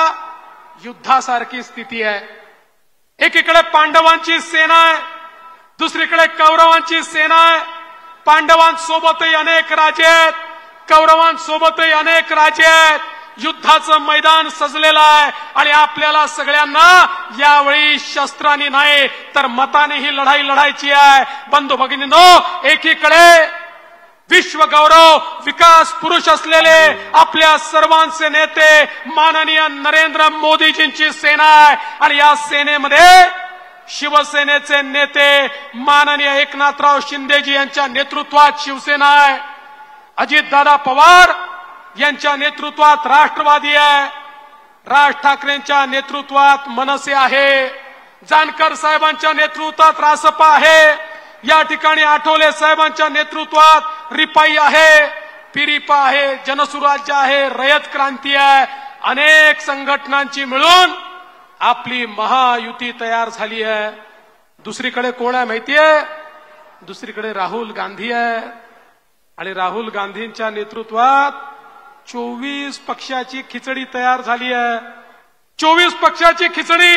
युद्धासारखी स्थिती आहे. एकीकडे पांडवांची सेना आहे, दुसरीकडे कौरवांची सेना आहे. पांडवांसोबतही अनेक राजे आहेत, कौरवांसोबतही अनेक राजे आहेत. युद्धाचं मैदान सजलेलं आहे आणि आपल्याला सगळ्यांना यावेळी शस्त्रांनी नाही तर मताने ही लढाई लढायची आहे. बंधू भगिनींनो, एकीकडे विश्वगौरव विकास पुरुष असलेले आपल्या सर्वांचे नेते माननीय नरेंद्र मोदीजींची सेना आहे. आणि या सेनेमध्ये शिवसेनेचे नेते माननीय एकनाथराव शिंदेजी यांच्या नेतृत्वात शिवसेना आहे. अजितदादा पवार यांच्या नेतृत्वात राष्ट्रवादी आहे. राज ठाकरेंच्या नेतृत्वात मनसे आहे. जानकर साहेबांच्या नेतृत्वात रासपा आहे. या ठिकाणी आठवले साहेबांच्या नेतृत्वात रिपाई आहे, पिरिपा आहे, जनसुराज्य आहे, रयत क्रांती आहे. अनेक संघटनांची मिळून आपली महायुती तयार झाली आहे. दुसरीकडे कोण आहे माहितीये? दुसरीकडे राहुल गांधी आहे. आणि राहुल गांधींच्या नेतृत्वात 24 पक्षाची खिचडी तयार झाली आहे. 24 पक्षाची खिचडी.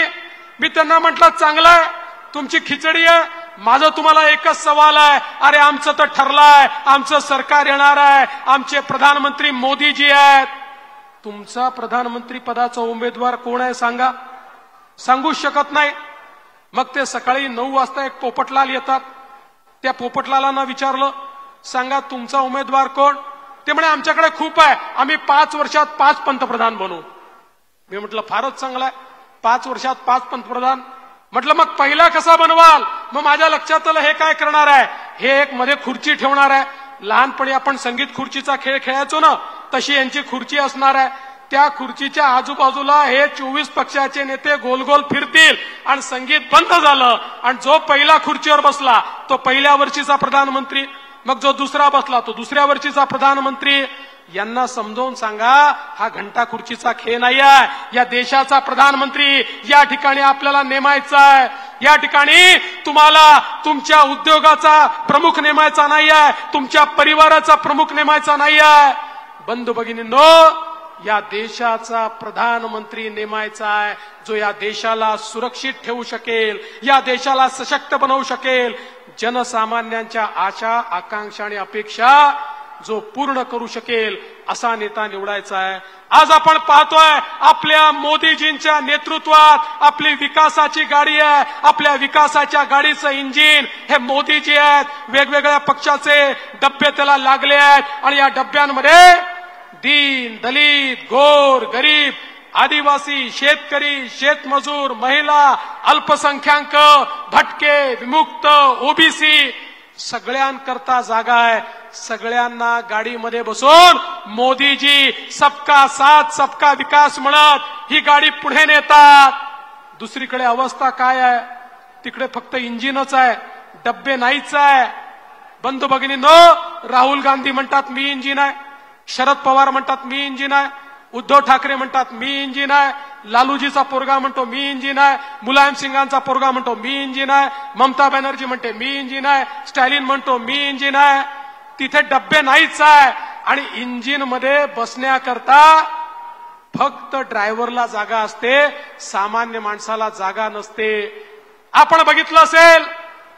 मी त्यांना म्हटलं, चांगलं आहे तुमची खिचडी आहे, माझा तुम्हाला एकच सवाल आहे. अरे आमचं तर ठरलंय, आमचं सरकार येणार आहे, आमचे प्रधानमंत्री मोदीजी आहेत. तुमचा प्रधानमंत्री पदाचा उमेदवार कोण आहे सांगा? सांगूच शकत नाही. मग ते सकाळी 9 वाजता एक पोपटलाल येतात. त्या पोपटलालांना विचारलं, सांगा तुमचा उमेदवार कोण? ते म्हणे आमच्याकडे खूप आहे, आम्ही 5 वर्षात 5 पंतप्रधान बनवू. मी म्हटलं फारच चांगलं आहे, 5 वर्षात 5 पंतप्रधान. म्हटलं मग पहिला कसा बनवाल? मग माझ्या लक्षात आलं हे काय करणार आहे, हे एक मध्ये खुर्ची ठेवणार आहे. लहानपणी आपण संगीत खुर्चीचा खेळ खेळायचो ना, तशी यांची खुर्ची असणार आहे. त्या खुर्चीच्या आजूबाजूला हे 24 पक्षाचे नेते गोल गोल फिरतील आणि संगीत बंद झालं आणि जो पहिला खुर्चीवर बसला तो पहिल्या वर्षीचा प्रधानमंत्री, मग जो दुसरा बसला तो दुसऱ्या वर्षीचा प्रधानमंत्री. यांना समजावून सांगा, हा घंटा खुर्चीचा खेळ नाही आहे. या देशाचा प्रधानमंत्री या ठिकाणी आपल्याला नेमायचा आहे. या ठिकाणी तुम्हाला तुमच्या उद्योगाचा प्रमुख नेमायचा नाही आहे, तुमच्या परिवाराचा प्रमुख नेमायचा नाही आहे. बंधू भगिनींनो, या देशाचा प्रधानमंत्री नेमायचा आहे, जो या देशाला सुरक्षित ठेवू शकेल, या देशाला सशक्त बनवू शकेल, जनसामान्यांच्या आशा आकांक्षा आणि अपेक्षा जो पूर्ण करू शकेल असा नेता निवडायचा आहे. आज आपण पाहतोय आपल्या मोदीजींच्या नेतृत्वात आपली विकासाची गाडी आहे. आपल्या विकासाच्या गाडीचं इंजिन हे मोदीजी आहेत. वेगवेगळ्या पक्षाचे डब्बे त्याला लागले आहेत आणि या डब्यांमध्ये दीन, दलित, गोर, गरीब, आदिवासी, शेतकरी, शेतमजूर, महिला, अल्पसंख्याक, भटके, विमुक्त, ओबीसी सगळ्यांकरता जागा आहे. सगळ्यांना गाडीमध्ये बसून मोदीजी सबका साथ सबका विकास म्हणत ही गाडी पुढे नेतात. दुसरीकडे अवस्था काय आहे? तिकडे फक्त इंजिनच आहे, डब्बे नाहीच आहे. बंधू भगिनींनो, राहुल गांधी म्हणतात मी इंजिन आहे, शरद पवार म्हणतात मी इंजिन आहे, उद्धव ठाकरे म्हणतात मी इंजिन आहे, लालूजीचा पोरगा म्हणतो मी इंजिन आहे, मुलायम सिंगांचा पोरगा म्हणतो मी इंजिन आहे, ममता बॅनर्जी म्हणते मी इंजिन आहे, स्टॅलिन म्हणतो मी इंजिन आहे. तिथे डब्बे नाहीच आहे आणि इंजिन मध्ये बसण्याकरता फक्त ड्रायव्हरला जागा असते, सामान्य माणसाला जागा नसते. आपण बघितलं असेल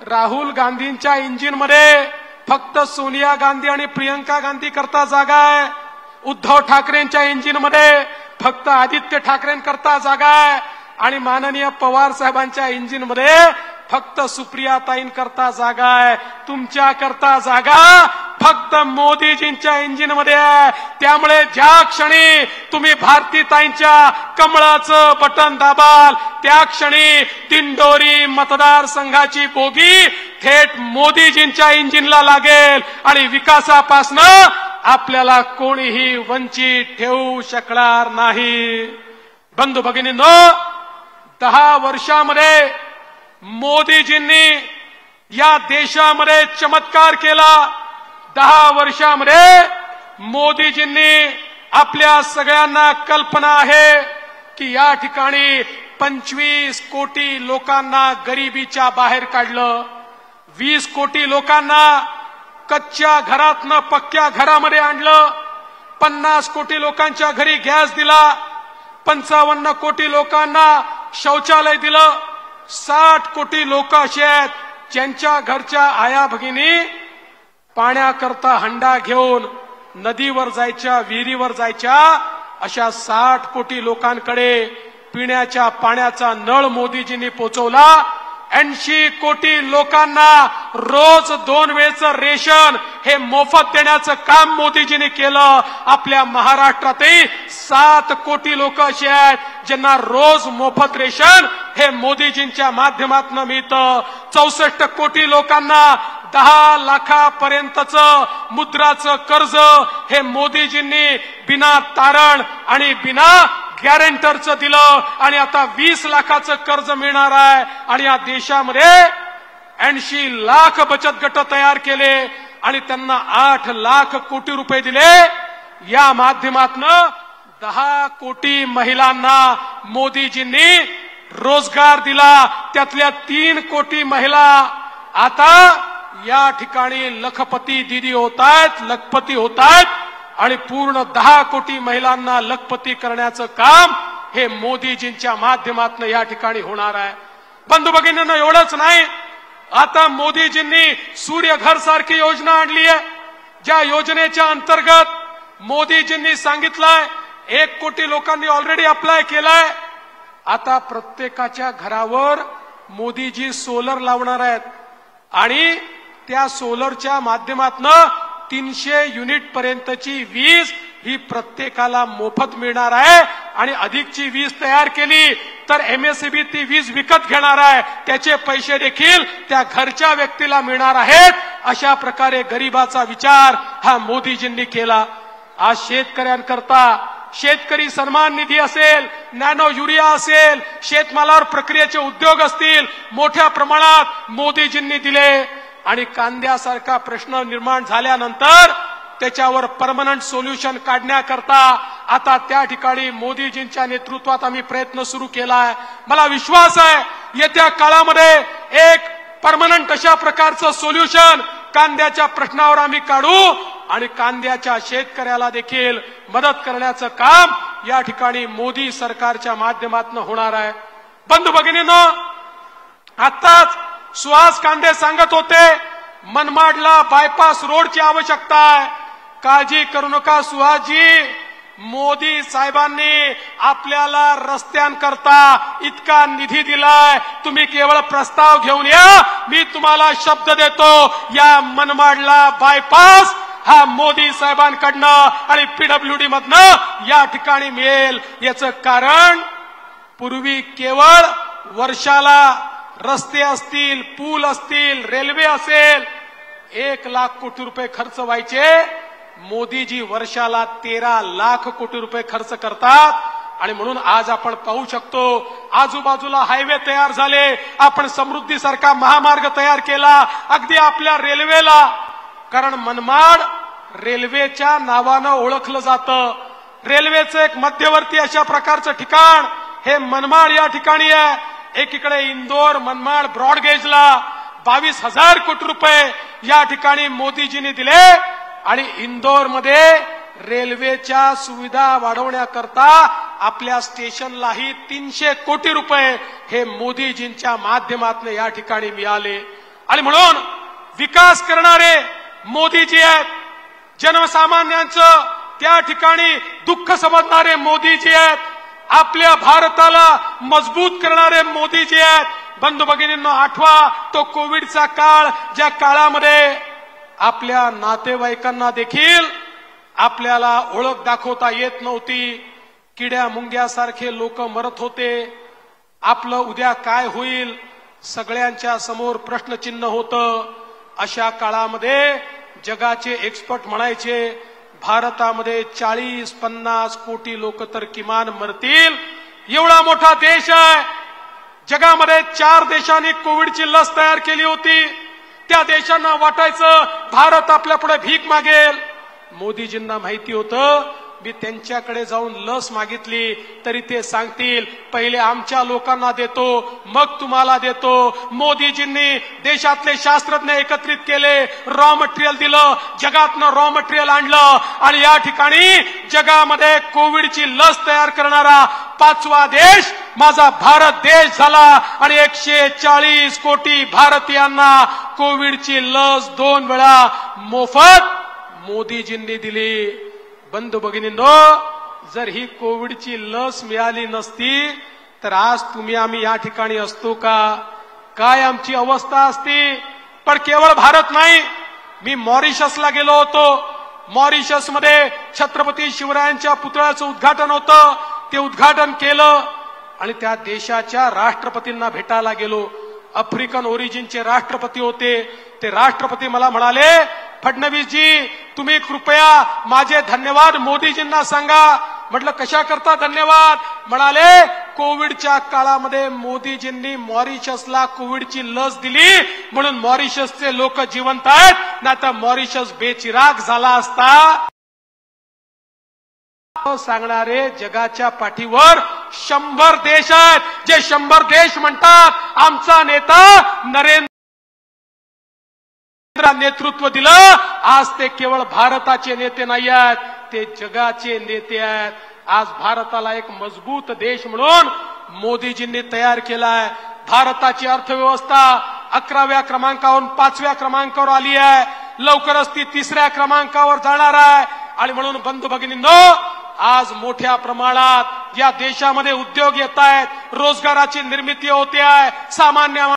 राहुल गांधींच्या इंजिन मध्ये फक्त सोनिया गांधी आणि प्रियंका गांधी करता जागा आहे. उद्धव ठाकरेंच्या इंजिन मध्ये फक्त आदित्य ठाकरेंकरता जागा आहे आणि माननीय पवार साहेबांच्या इंजिन मध्ये फक्त सुप्रियाताईंकरता जागा आहे. तुमच्या करता जागा फक्त मोदीजींच्या इंजिन मध्ये आहे. त्यामुळे ज्या क्षणी तुम्ही भारतीताईंच्या कमळाचं बटन दाबाल त्या क्षणी दिंडोरी मतदारसंघाची बोगी थेट मोदीजींच्या इंजिनला लागेल आणि विकासापासनं आपल्याला कोणीही वंचित ठेवू शकणार नाही. बंधू भगिनींनो, 10 वर्षामध्ये मोदीजींनी या देशामध्ये चमत्कार केला. 10 वर्षामध्ये मोदीजींनी आपल्या सगळ्यांना कल्पना आहे की या ठिकाणी 25 कोटी लोकांना गरिबीच्या बाहेर काढलं, 20 कोटी लोकांना कच्च्या घरातनं पक्क्या घरामध्ये आणलं, 50 कोटी लोकांच्या घरी गॅस दिला, 55 कोटी लोकांना शौचालय दिलं, 60 कोटी लोक असे आहेत ज्यांच्या घरच्या आया भगिनी पाण्याकरता हंडा घेऊन नदीवर जायच्या, विहिरीवर जायच्या. अशा 60 कोटी लोकांकडे पिण्याच्या पाण्याचा नळ मोदीजींनी पोचवला. 80 कोटी लोकांना रोज 2 वेळचं रेशन हे मोफत देण्याचं काम मोदीजींनी केलं. आपल्या महाराष्ट्रातही 7 कोटी लोक असे आहेत ज्यांना रोज मोफत रेशन हे मोदीजींच्या माध्यमातून मिळतं. 64 कोटी लोकांना 10 लाखापर्यंतचं मुद्राचं कर्ज हे मोदीजींनी बिना तारण आणि बिना गॅरेंटरचं दिलं आणि आता 20 लाखाचं कर्ज मिळणार आहे. आणि या देशामध्ये 80 लाख बचत गट तयार केले आणि त्यांना 8 लाख कोटी रुपये दिले. या माध्यमातून 10 कोटी महिलांना मोदीजींनी रोजगार दिला. त्यातल्या 3 कोटी महिला आता या ठिकाणी लखपती दीदी होत आहेत, लखपती होत आहेत आणि पूर्ण 10 कोटी महिलांना लखपती करण्याचं काम हे मोदीजींच्या माध्यमातून या ठिकाणी होणार आहे. बंधू भगिनींनो, एवढंच नाही, आता मोदीजींनी सूर्यघर सारखी योजना आणली आहे. ज्या योजनेच्या अंतर्गत मोदीजींनी सांगितलंय 1 कोटी लोकांनी ऑलरेडी अप्लाय केलाय. आता प्रत्येकाच्या घरावर मोदीजी सोलर लावणार आहेत आणि त्या सोलरच्या माध्यमातून 300 युनिट पर्यंतची वीज ही प्रत्येकाला मोफत मिळणार आहे. आणि अधिकची वीज तयार केली तर एमएसईबी ती वीज विकत घेणार आहे. त्याचे पैसे देखील त्या घरच्या व्यक्तीला मिळणार आहेत. अशा प्रकारे गरिबाचा विचार हा मोदीजींनी केला. आज शेतकऱ्यांकरता शेतकरी सन्मान निधी असेल, नॅनो युरिया असेल, शेतमालावर प्रक्रियेचे उद्योग असतील, मोठ्या प्रमाणात मोदीजींनी दिले. आणि कांद्यासारखा प्रश्न निर्माण झाल्यानंतर त्याच्यावर परमनंट सोल्युशन काढण्याकरता आता त्या ठिकाणी मोदीजींच्या नेतृत्वात आम्ही प्रयत्न सुरू केला आहे. मला विश्वास आहे येत्या काळामध्ये एक परमनंट अशा प्रकारचं सोल्युशन कांद्याच्या प्रश्नावर आम्ही काढू आणि कांद्याच्या शेतकऱ्याला देखील मदत करण्याचं काम या ठिकाणी मोदी सरकारच्या माध्यमातून होणार आहे. बंधू भगिनींनो, आताच सुहास कांदे सांगत होते मनमाडला बायपास रोडची आवश्यकता आहे. काळजी करू नका सुहासजी, मोदी साहेबांनी आपल्याला रस्त्यांकरता इतका निधी दिलाय, तुम्ही केवळ प्रस्ताव घेऊन या. मी तुम्हाला शब्द देतो, या मनमाडला बायपास हा मोदी साहेबांकडनं आणि पीडब्ल्यूडी मधनं या ठिकाणी मिळेल. याचं कारण पूर्वी केवळ वर्षाला रस्ते असतील, पूल असतील, रेल्वे असेल 1 लाख कोटी रुपये खर्च व्हायचे. मोदीजी वर्षाला 13 लाख कोटी रुपये खर्च करतात. आणि म्हणून आज आपण पाहू शकतो आजूबाजूला हायवे तयार झाले, आपण समृद्धीसारखा महामार्ग तयार केला, अगदी आपल्या रेल्वेला. कारण मनमाड रेल्वेच्या नावानं ओळखलं जातं. रेल्वेचं एक मध्यवर्ती अशा प्रकारचं ठिकाण हे मनमाड या ठिकाणी आहे. एकीकडे इंदोर मनमाड ब्रॉडगेजला 22,000 कोटी रुपये या ठिकाणी मोदीजींनी दिले आणि इंदोरमध्ये रेल्वेच्या सुविधा वाढवण्याकरता आपल्या स्टेशनलाही 300 कोटी रुपये हे मोदीजींच्या माध्यमातून या ठिकाणी मिळाले. आणि म्हणून विकास करणारे मोदीजी आहेत, जनसामान्यांचं त्या ठिकाणी दुःख समजणारे मोदीजी आहेत, आपल्या भारताला मजबूत करणारे मोदीजी आहेत. बंधू भगिनींनो, आठवा तो कोविडचा काळ, ज्या काळामध्ये आपल्या नातेवाईकांना देखील आपल्याला ओळख दाखवता येत नव्हती. किड्या मुंग्यासारखे लोक मरत होते. आपलं उद्या काय होईल सगळ्यांच्या समोर प्रश्नचिन्ह होतं. अशा काळामध्ये जगाचे एक्सपर्ट म्हणायचे भारतामध्ये 40-50 कोटी लोक तर किमान मरतील. एवढा मोठा देश आहे. जगामध्ये 4 देशांनी कोविडची लस तयार केली होती. त्या देशांना वाटायचं भारत आपल्या पुढे भीक मागेल. मोदीजींना माहिती होतं मी त्यांच्याकडे जाऊन लस मागितली तरी ते सांगतील पहिले आमच्या लोकांना देतो मग तुम्हाला देतो. मोदीजींनी देशातले शास्त्रज्ञ एकत्रित केले, रॉ मटेरियल दिलं, जगातनं रॉ मटेरियल आणलं आणि या ठिकाणी जगामध्ये कोविडची लस तयार करणारा 5वा देश माझा भारत देश झाला आणि 140 कोटी भारतीयांना कोविडची लस 2 वेळा मोफत मोदीजींनी दिली. बंधू भगिनींनो, जर ही कोविडची लस मिळाली नसती तर आज तुम्ही आम्ही या ठिकाणी असतो का? काय आमची अवस्था असती? पण केवळ भारत नाही, मी मॉरिशसला गेलो होतो. मॉरिशसमध्ये छत्रपती शिवरायांच्या पुतळ्याचं उद्घाटन होतं. ते उद्घाटन केलं आणि त्या देशाच्या राष्ट्रपतींना भेटायला गेलो. आफ्रिकन ओरिजिनचे राष्ट्रपती होते. ते राष्ट्रपती मला म्हणाले फडणवीसजी तुम्ही कृपया माझे धन्यवाद मोदीजींना सांगा. म्हटलं कशा करता धन्यवाद? म्हणाले कोविडच्या काळामध्ये मोदीजींनी मॉरिशसला कोविडची लस दिली म्हणून मॉरिशसचे लोक जिवंत आहेत, नाहीतर मॉरिशस बेचिराग झाला असता. सांगणारे जगाच्या पाठीवर 100 देश आहेत. जे 100 देश म्हणतात आमचा नेता नरेंद्र नेतृत्व दिलं. आज ते केवळ भारताचे नेते नाही आहेत, ते जगाचे नेते आहेत. आज भारताला एक मजबूत देश म्हणून मोदीजींनी तयार केलाय. भारताची अर्थव्यवस्था 11व्या क्रमांकावरून 5व्या क्रमांकावर आली आहे. लवकरच ती 3ऱ्या क्रमांकावर जाणार आहे. आणि म्हणून बंधू भगिनींनो, आज मोठ्या प्रमाणात या देशामध्ये उद्योग येत आहेत, रोजगाराची निर्मिती होते आहे. सामान्य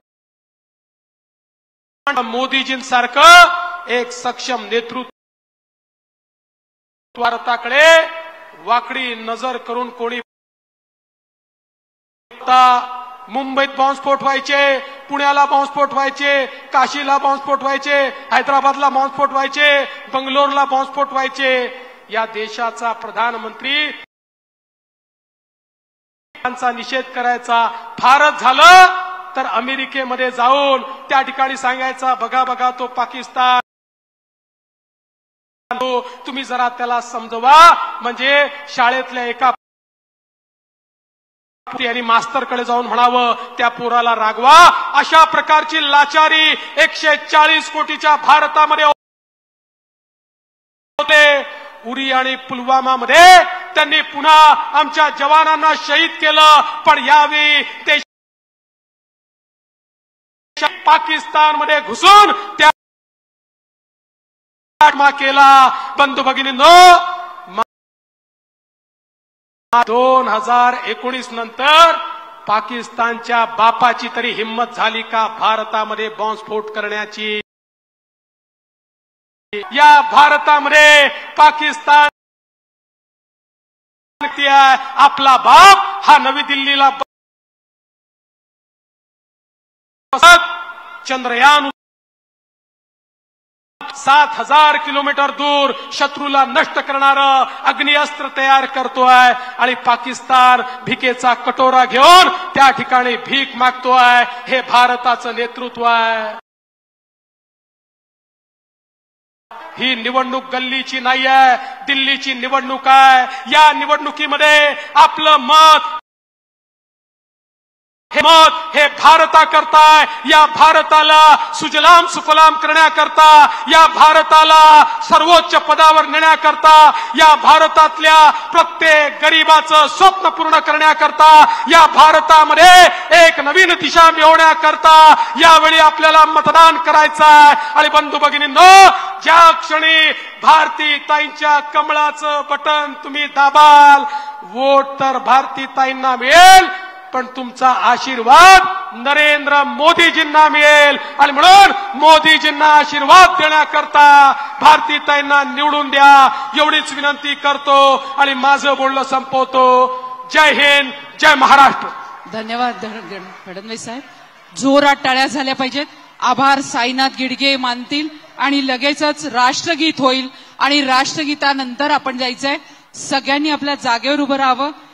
मोदीजींसारखं एक सक्षम नेतृत्व भारताकडे वाकडी नजर करून कोणी मुंबईत बॉम्बस्फोट व्हायचे, पुण्याला बॉम्बस्फोट व्हायचे, काशीला बॉम्बस्फोट व्हायचे, हैदराबादला बॉम्बस्फोट व्हायचे, बंगलोरला बॉम्बस्फोट व्हायचे. या देशाचा प्रधानमंत्री त्यांचा निषेध करायचा. फारच झालं तर अमेरिकेमध्ये जाऊन त्या ठिकाणी सांगायचा बघा बघा तो पाकिस्तान, तुम्ही जरा त्याला समजवा. म्हणजे शाळेतल्या एका आणि मास्तरकडे जाऊन म्हणावं त्या पोराला रागवा. अशा प्रकारची लाचारी 140 कोटीच्या भारतामध्ये मध्ये, उरी आणि पुलवामामध्ये त्यांनी पुन्हा आमच्या जवानांना शहीद केलं. पण यावेळी ते पाकिस्तानमध्ये घुसून त्या केला. बंधू भगिनींनो, 2019 नंतर पाकिस्तानच्या बापाची तरी हिम्मत झाली का भारतामध्ये बॉम्बस्फोट करण्याची? या भारतामध्ये पाकिस्तान आपला बाप हा नवी दिल्लीला चंद्रयान 7,000 किलोमीटर दूर शत्रूला नष्ट करणारं अग्निअस्त्र तयार करतोय आणि पाकिस्तान भिकेचा कटोरा घेऊन त्या ठिकाणी भीक मागतोय. हे भारताचं नेतृत्व आहे. ही निवडणूक गल्लीची नाही आहे, दिल्लीची निवडणूक आहे. या निवडणुकीमध्ये आपलं मत हे भारताकरता, या भारताला सुजलाम सुफलाम करण्याकरता, या भारताला सर्वोच्च पदावर नेण्याकरता, या भारतातल्या प्रत्येक गरीबाचं स्वप्न पूर्ण करण्याकरता, या भारतामध्ये एक नवीन दिशा मिळवण्याकरता यावेळी आपल्याला मतदान करायचं आहे. आणि बंधू भगिनींनो, ज्या क्षणी भारतीताईंच्या कमळाचं बटन तुम्ही दाबाल, वोट तर भारतीताईंना मिळेल, पण तुमचा आशीर्वाद नरेंद्र मोदीजींना मिळेल. आणि म्हणून मोदीजींना आशीर्वाद देण्याकरता भारतीताईंना निवडून द्या एवढीच विनंती करतो आणि माझं बोलणं संपवतो. जय हिंद, जय महाराष्ट्र. धन्यवाद फडणवीस साहेब. जोरात टाळ्या झाल्या पाहिजेत. आभार साईनाथ गिडगे मानतील आणि लगेचच राष्ट्रगीत होईल आणि राष्ट्रगीतानंतर आपण जायचंय. सगळ्यांनी आपल्या जागेवर उभं राहावं.